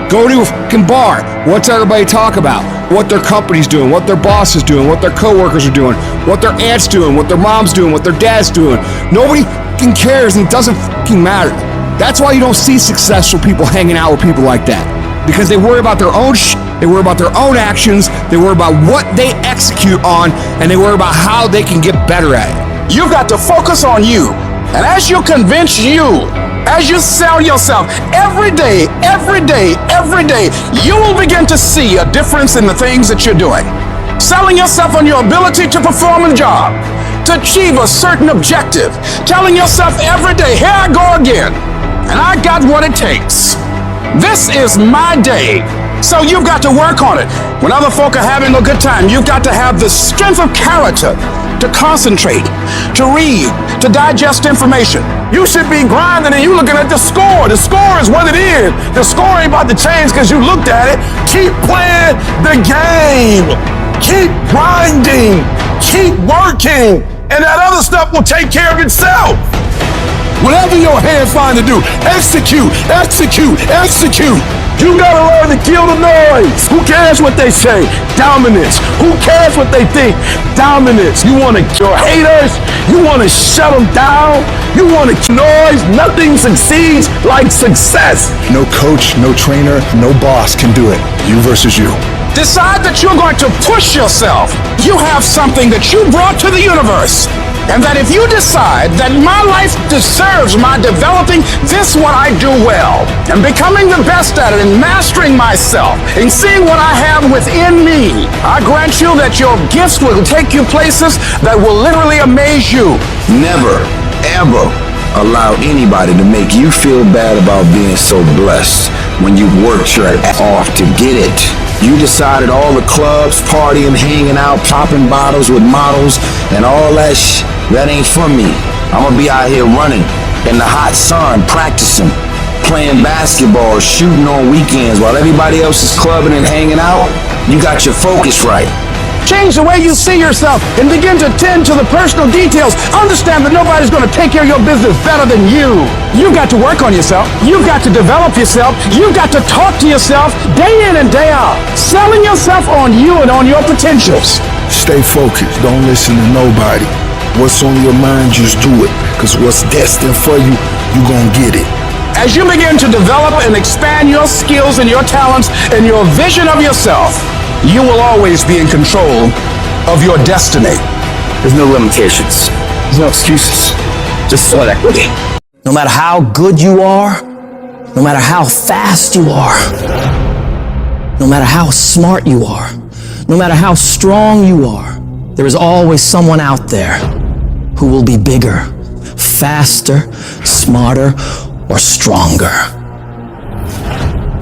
Go to a fucking bar. What's everybody talk about? What their company's doing, what their boss is doing, what their coworkers are doing, what their aunt's doing, what their mom's doing, what their dad's doing. Nobody fucking cares, and it doesn't fucking matter. That's why you don't see successful people hanging out with people like that. Because they worry about their own shit, they worry about their own actions, they worry about what they execute on, and they worry about how they can get better at it. You've got to focus on you. And as you convince you, as you sell yourself every day, you will begin to see a difference in the things that you're doing. Selling yourself on your ability to perform a job, to achieve a certain objective. Telling yourself every day, here I go again, and I got what it takes. This is my day. So you've got to work on it. When other folk are having a good time, you've got to have the strength of character to concentrate, to read, to digest information. You should be grinding and you looking at the score. The score is what it is. The score ain't about to change because you looked at it. Keep playing the game. Keep grinding. Keep working. And that other stuff will take care of itself. Whatever your hands find to do, execute, execute, execute. You gotta learn to kill the noise. Who cares what they say? Dominance. Who cares what they think? Dominance. You wanna kill haters? You wanna shut them down? You wanna kill noise? Nothing succeeds like success. No coach, no trainer, no boss can do it. You versus you. Decide that you're going to push yourself. You have something that you brought to the universe. And that if you decide that my life deserves my developing this what I do well, and becoming the best at it, and mastering myself, and seeing what I have within me, I grant you that your gifts will take you places that will literally amaze you. Never, ever allow anybody to make you feel bad about being so blessed when you worked your ass off to get it. You decided all the clubs, partying, hanging out, popping bottles with models, and all that shit, that ain't for me. I'm gonna be out here running in the hot sun, practicing, playing basketball, shooting on weekends while everybody else is clubbing and hanging out. You got your focus right. Change the way you see yourself and begin to tend to the personal details. Understand that nobody's going to take care of your business better than you. You've got to work on yourself. You've got to develop yourself. You've got to talk to yourself day in and day out. Selling yourself on you and on your potentials. Stay focused. Don't listen to nobody. What's on your mind, just do it. Because what's destined for you, you're going to get it. As you begin to develop and expand your skills and your talents and your vision of yourself, you will always be in control of your destiny. There's no limitations. There's no excuses. Just sweat equity. No matter how good you are, no matter how fast you are, no matter how smart you are, no matter how strong you are, there is always someone out there who will be bigger, faster, smarter, or stronger.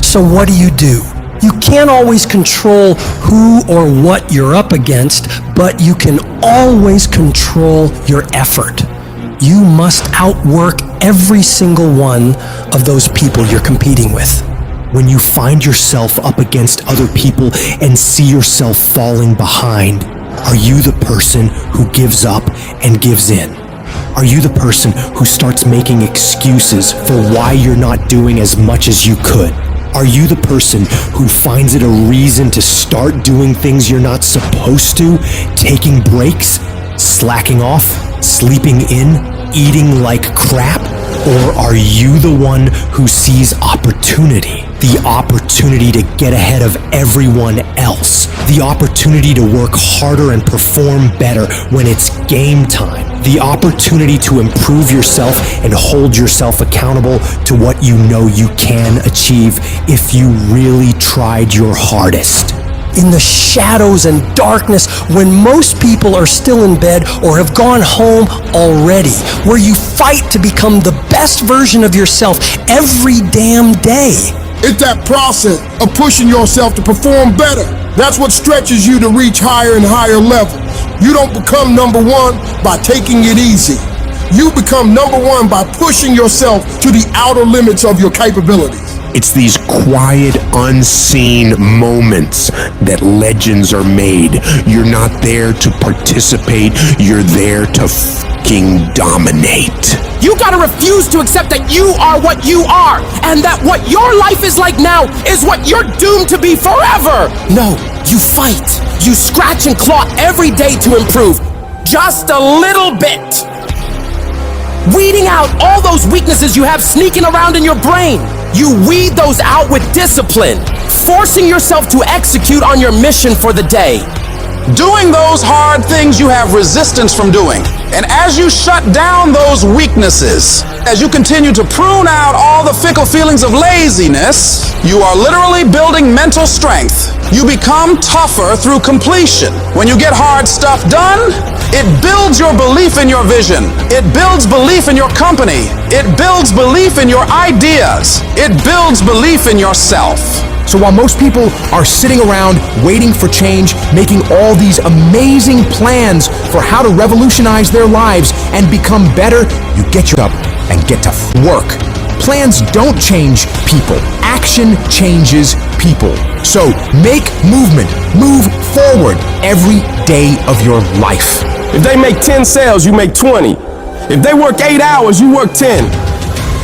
So what do? You can't always control who or what you're up against, but you can always control your effort. You must outwork every single one of those people you're competing with. When you find yourself up against other people and see yourself falling behind, are you the person who gives up and gives in? Are you the person who starts making excuses for why you're not doing as much as you could? Are you the person who finds it a reason to start doing things you're not supposed to, taking breaks, slacking off, sleeping in, eating like crap? Or are you the one who sees opportunity? The opportunity to get ahead of everyone else. The opportunity to work harder and perform better when it's game time. The opportunity to improve yourself and hold yourself accountable to what you know you can achieve if you really tried your hardest. In the shadows and darkness, when most people are still in bed or have gone home already, where you fight to become the best version of yourself every damn day. It's that process of pushing yourself to perform better. That's what stretches you to reach higher and higher levels. You don't become number one by taking it easy. You become number one by pushing yourself to the outer limits of your capabilities. It's these quiet, unseen moments that legends are made. You're not there to participate, you're there to fucking dominate. You gotta refuse to accept that you are what you are, and that what your life is like now is what you're doomed to be forever. No, you fight. You scratch and claw every day to improve, just a little bit. Weeding out all those weaknesses you have sneaking around in your brain. You weed those out with discipline, forcing yourself to execute on your mission for the day. Doing those hard things you have resistance from doing. And as you shut down those weaknesses, as you continue to prune out all the fickle feelings of laziness, you are literally building mental strength. You become tougher through completion. When you get hard stuff done, it builds your belief in your vision. It builds belief in your company. It builds belief in your ideas. It builds belief in yourself. So while most people are sitting around waiting for change, making all these amazing plans for how to revolutionize their lives and become better, you get your up and get to work. Plans don't change people. Action changes people. So make movement. Move forward every day of your life. If they make 10 sales, you make 20. If they work 8 hours, you work 10.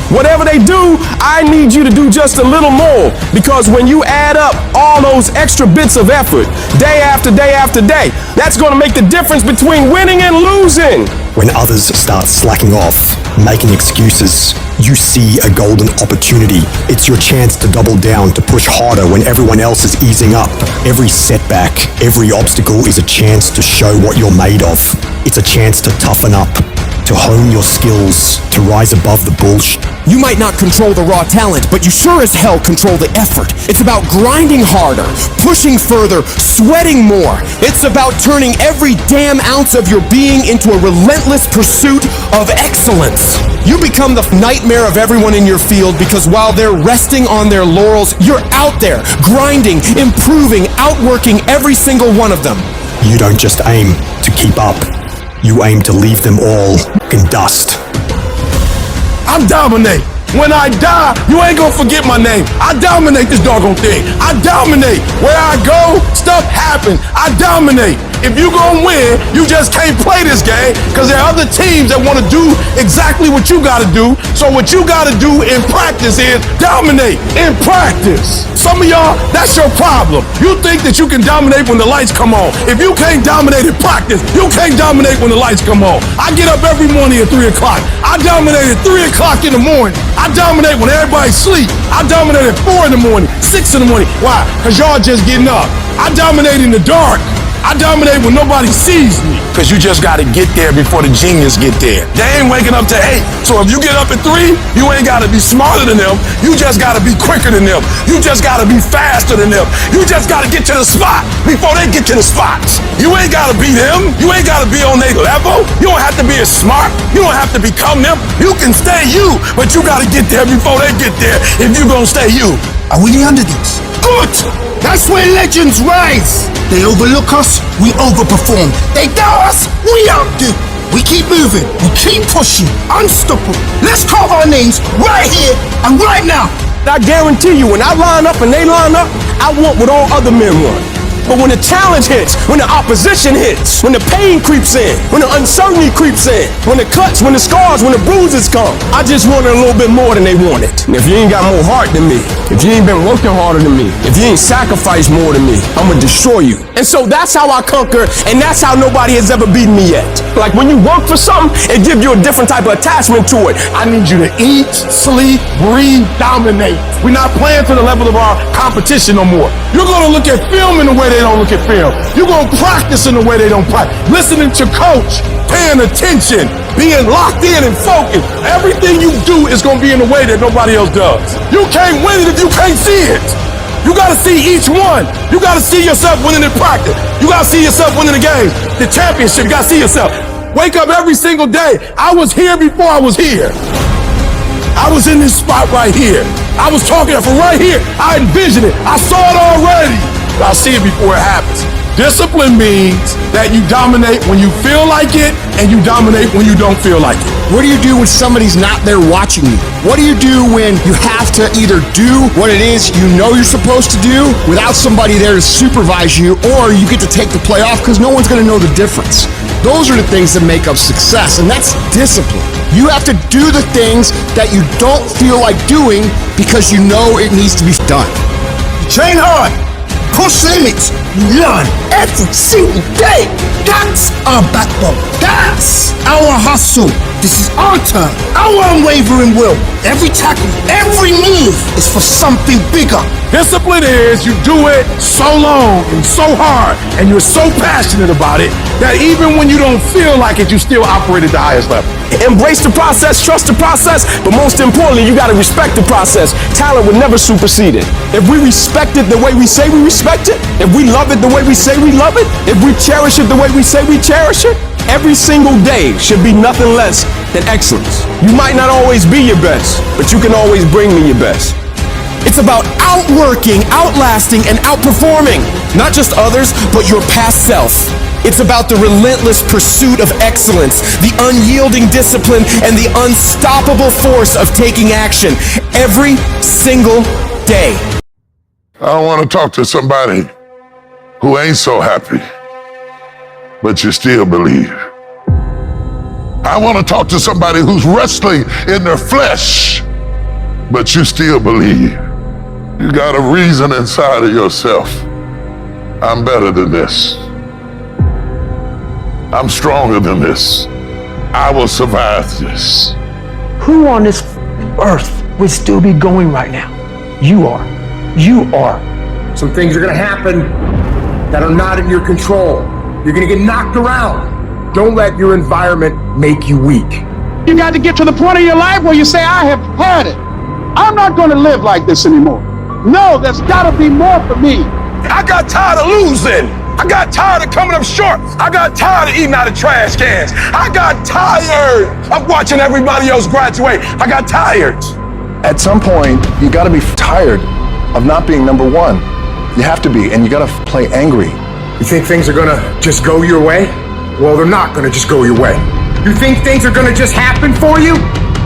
Whatever they do, I need you to do just a little more, because when you add up all those extra bits of effort, day after day after day, that's going to make the difference between winning and losing. When others start slacking off, making excuses, you see a golden opportunity. It's your chance to double down, to push harder when everyone else is easing up. Every setback, every obstacle is a chance to show what you're made of. It's a chance to toughen up, to hone your skills, to rise above the bullshit. You might not control the raw talent, but you sure as hell control the effort. It's about grinding harder, pushing further, sweating more. It's about turning every damn ounce of your being into a relentless pursuit of excellence. You become the nightmare of everyone in your field, because while they're resting on their laurels, you're out there, grinding, improving, outworking every single one of them. You don't just aim to keep up. You aim to leave them all in dust. I dominate. When I die, you ain't gonna forget my name. I dominate this doggone thing. I dominate. Where I go, stuff happens. I dominate. If you gonna win, you just can't play this game, because there are other teams that want to do exactly what you gotta do. So what you gotta do in practice is dominate in practice. Some of y'all, that's your problem. You think that you can dominate when the lights come on. If you can't dominate in practice, you can't dominate when the lights come on. I get up every morning at 3 o'clock. I dominate at 3 o'clock in the morning. I dominate when everybody's asleep. I dominate at 4 in the morning, 6 in the morning. Why? Because y'all just getting up. I dominate in the dark. I dominate when nobody sees me. Because you just got to get there before the genius get there. They ain't waking up to 8. So if you get up at 3, you ain't got to be smarter than them. You just got to be quicker than them. You just got to be faster than them. You just got to get to the spot before they get to the spots. You ain't got to be them. You ain't got to be on their level. You don't have to be as smart. You don't have to become them. You can stay you, but you got to get there before they get there if you going to stay you. Are we the underdogs? Good! That's where legends rise. They overlook us, we overperform. They doubt us, we outdo. We keep moving, we keep pushing, unstoppable. Let's carve our names right here and right now. I guarantee you, when I line up and they line up, I want what all other men want. But when the challenge hits, when the opposition hits, when the pain creeps in, when the uncertainty creeps in, when the cuts, when the scars, when the bruises come, I just wanted a little bit more than they wanted. And if you ain't got more heart than me, if you ain't been working harder than me, if you ain't sacrificed more than me, I'm gonna destroy you. And so that's how I conquer, and that's how nobody has ever beaten me yet. Like when you work for something, it gives you a different type of attachment to it. I need you to eat, sleep, breathe, dominate. We're not playing to the level of our competition no more. You're gonna look at film in the way they don't look at film. You're gonna practice in the way they don't practice. Listening to coach, paying attention, being locked in and focused. Everything you do is gonna be in a way that nobody else does. You can't win it if you can't see it. You gotta see each one. You gotta see yourself winning in practice. You gotta see yourself winning the game, the championship. You gotta see yourself. Wake up every single day. I was here before I was here. I was in this spot right here. I was talking from right here. I envisioned it. I saw it already. But I see it before it happens. Discipline means that you dominate when you feel like it, and you dominate when you don't feel like it. What do you do when somebody's not there watching you? What do you do when you have to either do what it is you know you're supposed to do without somebody there to supervise you, or you get to take the play off because no one's going to know the difference? Those are the things that make up success, and that's discipline. You have to do the things that you don't feel like doing because you know it needs to be done. Train hard. Push limits. Learn every single day. That's our backbone. That's our hustle. This is our turn. Our unwavering will. Every tackle, every move is for something bigger. Discipline is you do it so long and so hard, and you're so passionate about it that even when you don't feel like it, you still operate at the highest level. Embrace the process, trust the process, but most importantly, you gotta respect the process. Talent would never supersede it. If we respect it the way we say we respect it, if we love it the way we say we love it, if we cherish it the way we say we cherish it, every single day should be nothing less than excellence. You might not always be your best, but you can always bring me your best. It's about outworking, outlasting, and outperforming not just others, but your past self. It's about the relentless pursuit of excellence, the unyielding discipline, and the unstoppable force of taking action every single day. I want to talk to somebody who ain't so happy, but you still believe. I want to talk to somebody who's wrestling in their flesh, but you still believe. You got a reason inside of yourself. I'm better than this. I'm stronger than this. I will survive this. Who on this earth would still be going right now? You are. You are. Some things are gonna happen that are not in your control. You're gonna get knocked around. Don't let your environment make you weak. You got to get to the point of your life where you say, I have had it. I'm not going to live like this anymore. No, there's got to be more for me. I got tired of losing. I got tired of coming up short. I got tired of eating out of trash cans. I got tired of watching everybody else graduate. I got tired. At some point, you got to be tired of not being number one. You have to be, and you got to play angry. You think things are gonna just go your way? Well, they're not gonna just go your way. You think things are gonna just happen for you?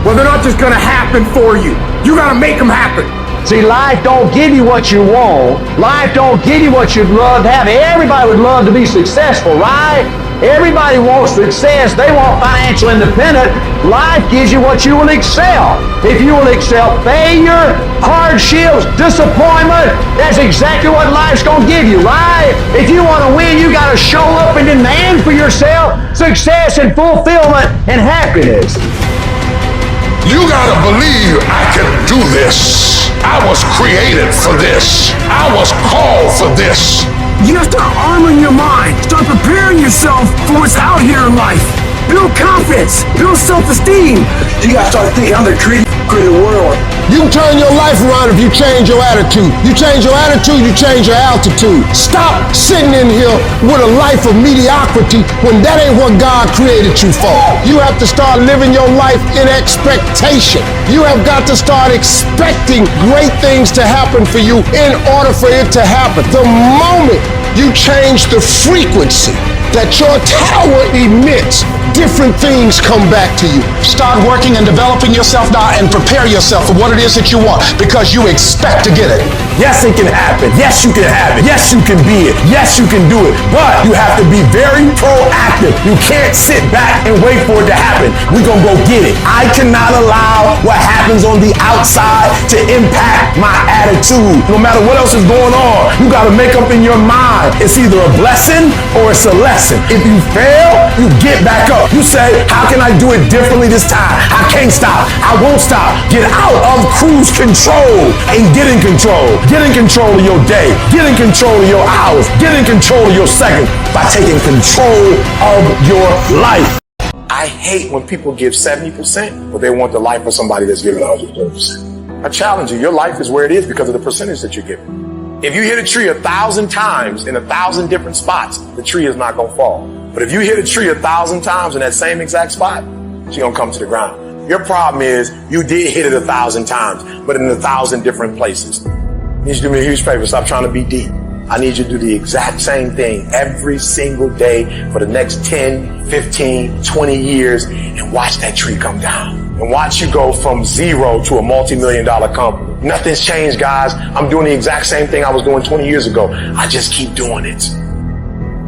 Well, they're not just gonna happen for you. You gotta make them happen. See, life don't give you what you want. Life don't give you what you'd love to have. Everybody would love to be successful, right? Everybody wants success. They want financial independence. Life gives you what you will excel. If you will excel failure, hardships, disappointment, that's exactly what life's going to give you, right? If you want to win, you got to show up and demand for yourself success and fulfillment and happiness. You gotta believe I can do this. I was created for this. I was called for this. You have to start arming your mind. Start preparing yourself for what's out here in life. Build confidence. Build self-esteem. You gotta start thinking, I'm the creator of the world. You can turn your life around if you change your attitude. You change your attitude, you change your altitude. Stop sitting in here with a life of mediocrity when that ain't what God created you for. You have to start living your life in expectation. You have got to start expecting great things to happen for you in order for it to happen. The moment you change the frequency that your tower emits, different things come back to you. Start working and developing yourself now and prepare yourself for what it is that you want because you expect to get it. Yes, it can happen. Yes, you can have it. Yes, you can be it. Yes, you can do it. But you have to be very proactive. You can't sit back and wait for it to happen. We're gonna go get it. I cannot allow what happens on the outside to impact my attitude. No matter what else is going on, you gotta make up in your mind. It's either a blessing or it's a lesson. If you fail, you get back up. You say, how can I do it differently this time? I can't stop. I won't stop. Get out of cruise control and get in control. Get in control of your day. Get in control of your hours. Get in control of your seconds by taking control of your life. I hate when people give 70%, but they want the life of somebody that's giving 100%. I challenge you. Your life is where it is because of the percentage that you're giving. If you hit a tree 1,000 times in 1,000 different spots, the tree is not going to fall. But if you hit a tree 1,000 times in that same exact spot, she's going to come to the ground. Your problem is you did hit it 1,000 times, but in 1,000 different places. I need you to do me a huge favor. Stop trying to be deep. I need you to do the exact same thing every single day for the next 10, 15, 20 years and watch that tree come down. And watch you go from zero to a multi-million-dollar company. Nothing's changed, guys. I'm doing the exact same thing I was doing 20 years ago. I just keep doing it.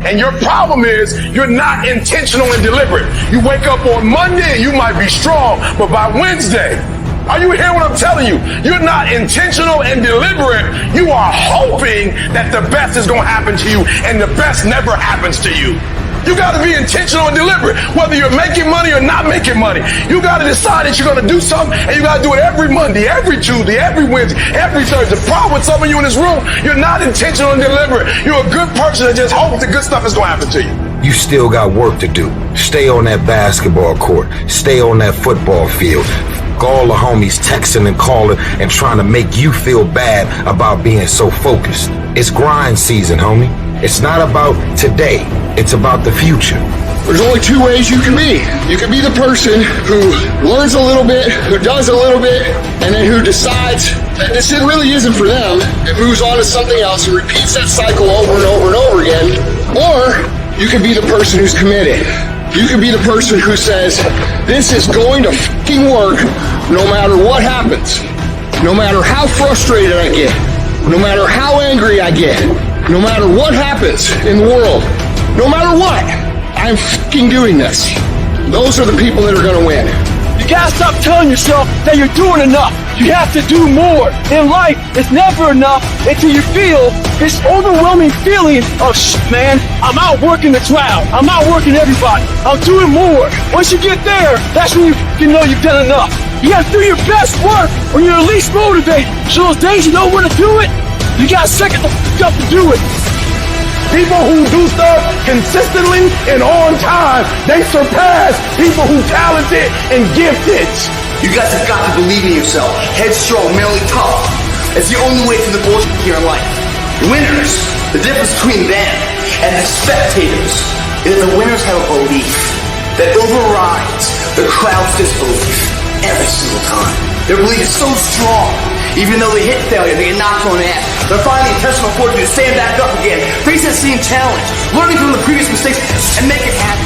And your problem is you're not intentional and deliberate. You wake up on Monday and you might be strong, but by Wednesday, are you hearing what I'm telling you? You're not intentional and deliberate. You are hoping that the best is going to happen to you, and the best never happens to you. You got to be intentional and deliberate. Whether you're making money or not making money, you got to decide that you're going to do something, and you got to do it every Monday, every Tuesday, every Wednesday, every Thursday. The problem with some of you in this room, you're not intentional and deliberate. You're a good person that just hopes the good stuff is going to happen to you. You still got work to do. Stay on that basketball court. Stay on that football field. All the homies texting and calling and trying to make you feel bad about being so focused. It's grind season, homie. It's not about today. It's about the future. There's only two ways you can be. You can be the person who learns a little bit, who does a little bit, and then who decides that this really isn't for them and moves on to something else and repeats that cycle over and over and over again. Or you can be the person who's committed. You can be the person who says, this is going to fucking work no matter what happens. No matter how frustrated I get. No matter how angry I get. No matter what happens in the world. No matter what, I'm fucking doing this. Those are the people that are going to win. You gotta stop telling yourself that you're doing enough. You have to do more. In life, it's never enough until you feel this overwhelming feeling of, man, I'm outworking the crowd. I'm outworking everybody. I'm doing more. Once you get there, that's when you know you've done enough. You gotta do your best work when you're least motivated. So those days you know when to do it, you gotta second the up to do it. People who do stuff consistently and on time, they surpass people who talented and gifted. You guys have got to believe in yourself. Headstrong, mentally tough. It's the only way through the bullshit here in life. Winners, the difference between them and the spectators is that the winners have a belief that overrides the crowd's disbelief every single time. Their belief is so strong, even though they hit failure, they get knocked on the ass. They're finding the intentional fortitude to stand back up again, face that same challenge, learning from the previous mistakes, and make it happen.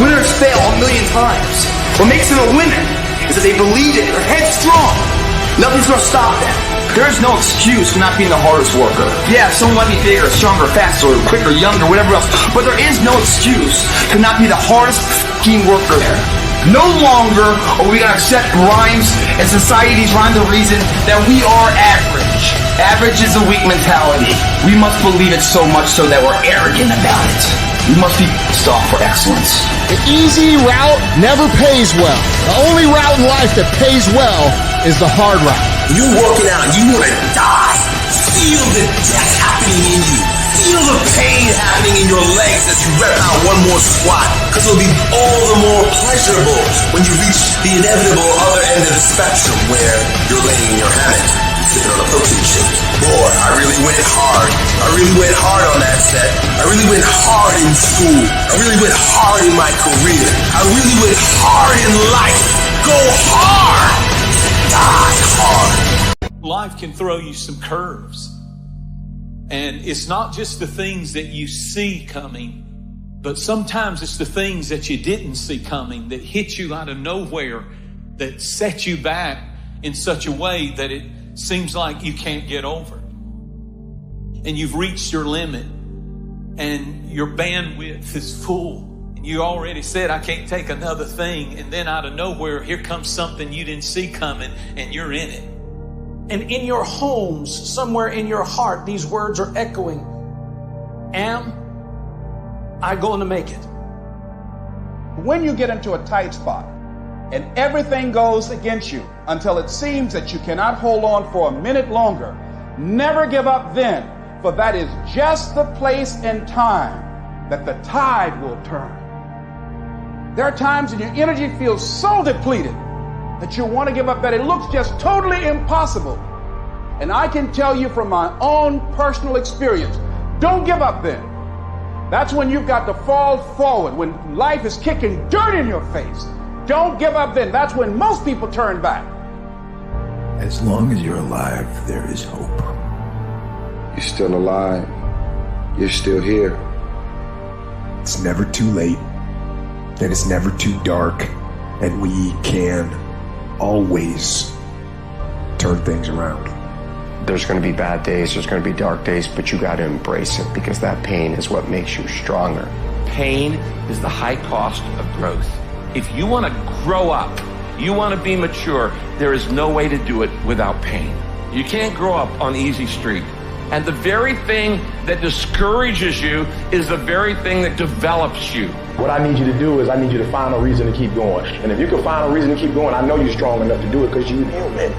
Winners fail a million times. What makes them a winner is that they believe it, they're headstrong. Nothing's gonna stop them. There is no excuse for not being the hardest worker. Yeah, someone might be bigger, stronger, faster, quicker, younger, whatever else, but there is no excuse to not be the hardest f***ing worker there. No longer are we going to accept rhymes and society's rhyme the reason that we are average. Average is a weak mentality. We must believe it so much so that we're arrogant about it. We must be pissed off for excellence. The easy route never pays well. The only route in life that pays well is the hard route. You're working out and you want to die. Feel the death happening in you. Feel the pain happening in your legs as you rep out one more squat, because it'll be all the more pleasurable when you reach the inevitable other end of the spectrum where you're laying in your hammock, sipping on a protein shake. Boy, I really went hard. I really went hard on that set. I really went hard in school. I really went hard in my career. I really went hard in life. Go hard. Die hard. Life can throw you some curves. And it's not just the things that you see coming, but sometimes it's the things that you didn't see coming that hit you out of nowhere, that set you back in such a way that it seems like you can't get over. and you've reached your limit and your bandwidth is full. And you already said, I can't take another thing. And then out of nowhere, here comes something you didn't see coming and you're in it. And in your homes, somewhere in your heart, these words are echoing. Am I going to make it? When you get into a tight spot and everything goes against you until it seems that you cannot hold on for a minute longer, never give up then, for that is just the place and time that the tide will turn. There are times when your energy feels so depleted that you want to give up, that it looks just totally impossible. And I can tell you from my own personal experience, don't give up then. That's when you've got to fall forward, when life is kicking dirt in your face. Don't give up then. That's when most people turn back. As long as you're alive, there is hope. You're still alive. You're still here. It's never too late, and it's never too dark, and we can always turn things around. There's going to be bad days, there's going to be dark days, but you got to embrace it, because that pain is what makes you stronger. Pain is the high cost of growth. If you want to grow up, you want to be mature, there is no way to do it without pain. You can't grow up on easy street. And the very thing that discourages you is the very thing that develops you. What I need you to do is I need you to find a reason to keep going. And if you can find a reason to keep going, I know you're strong enough to do it because you're human.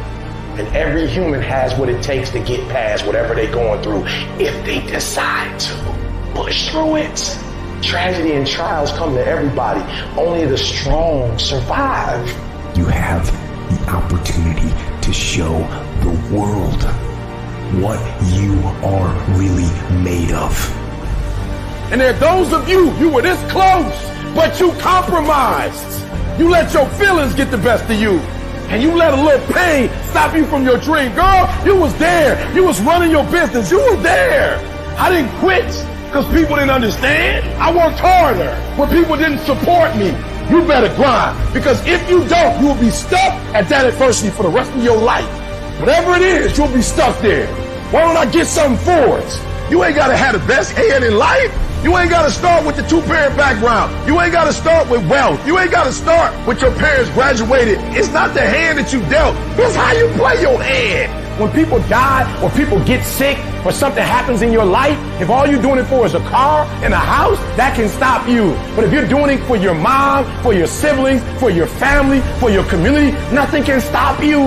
And every human has what it takes to get past whatever they're going through if they decide to push through it. Tragedy and trials come to everybody. Only the strong survive. You have the opportunity to show the world what you are really made of. And there are those of you were this close, but you compromised. You let your feelings get the best of you. And you let a little pain stop you from your dream. Girl, you was there. You was running your business. You were there. I didn't quit because people didn't understand. I worked harder when people didn't support me. You better grind, because if you don't, you will be stuck at that adversity for the rest of your life. Whatever it is, you'll be stuck there. Why don't I get something for it? You ain't got to have the best head in life. You ain't got to start with the two-parent background. You ain't got to start with wealth. You ain't got to start with your parents graduated. It's not the hand that you dealt. It's how you play your hand. When people die or people get sick or something happens in your life, if all you're doing it for is a car and a house, that can stop you. But if you're doing it for your mom, for your siblings, for your family, for your community, nothing can stop you.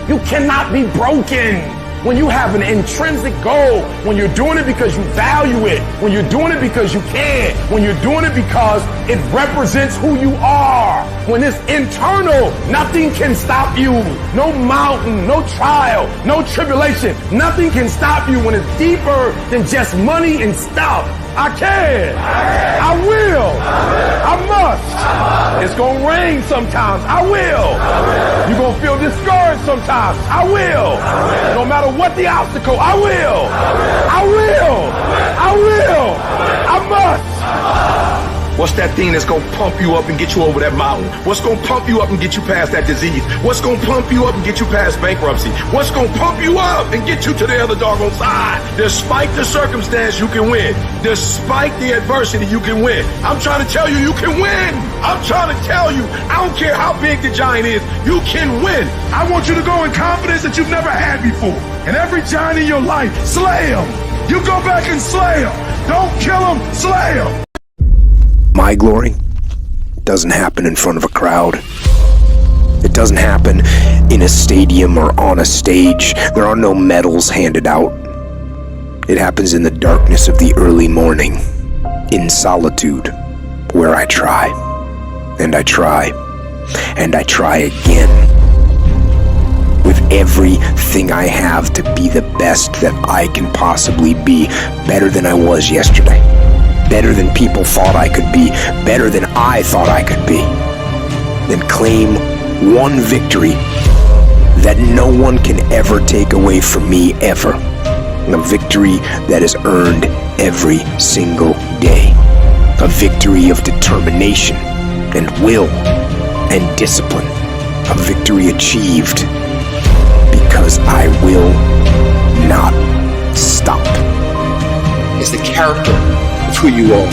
You cannot be broken. When you have an intrinsic goal, when you're doing it because you value it, when you're doing it because you can, when you're doing it because it represents who you are, when it's internal, nothing can stop you. No mountain, no trial, no tribulation, nothing can stop you when it's deeper than just money and stuff. I can. I will. I must. It's going to rain sometimes. I will. You're going to feel discouraged sometimes. I will. No matter what the obstacle, I will. I will. I will. I must. What's that thing that's gonna pump you up and get you over that mountain? What's gonna pump you up and get you past that disease? What's gonna pump you up and get you past bankruptcy? What's gonna pump you up and get you to the other doggone side? Despite the circumstance, you can win. Despite the adversity, you can win. I'm trying to tell you, you can win. I'm trying to tell you, I don't care how big the giant is, you can win. I want you to go in confidence that you've never had before. And every giant in your life, slay him. You go back and slay him. Don't kill him, slay him. My glory doesn't happen in front of a crowd. It doesn't happen in a stadium or on a stage. There are no medals handed out. It happens in the darkness of the early morning, in solitude, where I try, and I try, and I try again, with everything I have to be the best that I can possibly be, better than I was yesterday. Better than people thought I could be, better than I thought I could be. Then claim one victory that no one can ever take away from me, ever. A victory that is earned every single day. A victory of determination and will and discipline. A victory achieved because I will not stop. character of who you are.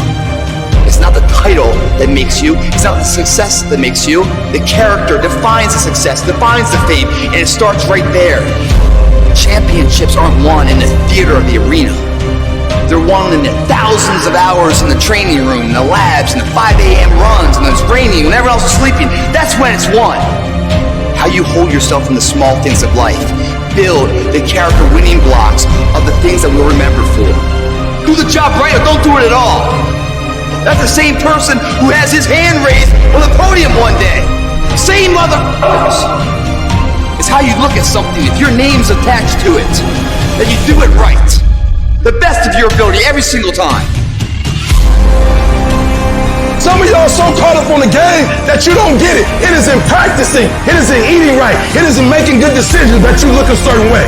It's not the title that makes you. It's not the success that makes you. The character defines the success, defines the fame, and it starts right there. Championships aren't won in the theater or the arena. They're won in the thousands of hours in the training room, in the labs, in the 5 a.m. runs, and when it's raining, when everyone else is sleeping. That's when it's won. How you hold yourself in the small things of life. Build the character winning blocks of the things that we'll remember for. Do the job right or don't do it at all. That's the same person who has his hand raised on the podium one day. Same motherfuckers. It's how you look at something. If your name's attached to it, then you do it right. The best of your ability every single time. Some of y'all are so caught up on the game that you don't get it. It is in practicing. It is in eating right. It is in making good decisions that you look a certain way.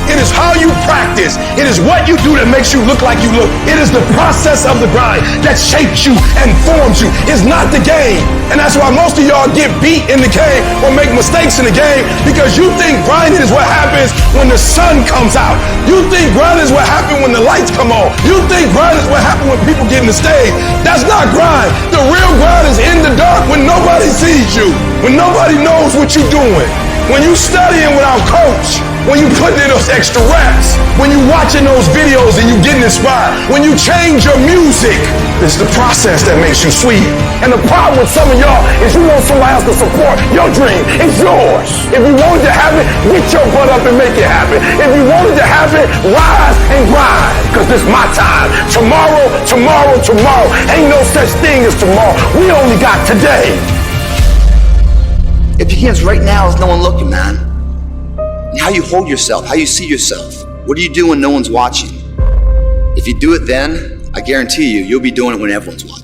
It is how you practice. It is what you do that makes you look like you look. It is the process of the grind that shapes you and forms you. It's not the game. And that's why most of y'all get beat in the game or make mistakes in the game, because you think grinding is what happens when the sun comes out. You think grinding is what happens when the lights come on. You think grinding is what happens when people get in the stage. That's not grind. The real grind is in the dark when nobody sees you, when nobody knows what you're doing. When you studying without coach, when you putting in those extra reps, when you watching those videos and you getting inspired, when you change your music, it's the process that makes you sweet. And the problem with some of y'all is you want somebody else to support your dream. It's yours. If you wanted to have it, get your butt up and make it happen. If you wanted to have it, rise and grind, because this is my time. Tomorrow, tomorrow, tomorrow. Ain't no such thing as tomorrow. We only got today. It begins right now with no one looking, man. And how you hold yourself, how you see yourself. What do you do when no one's watching? If you do it then, I guarantee you, you'll be doing it when everyone's watching.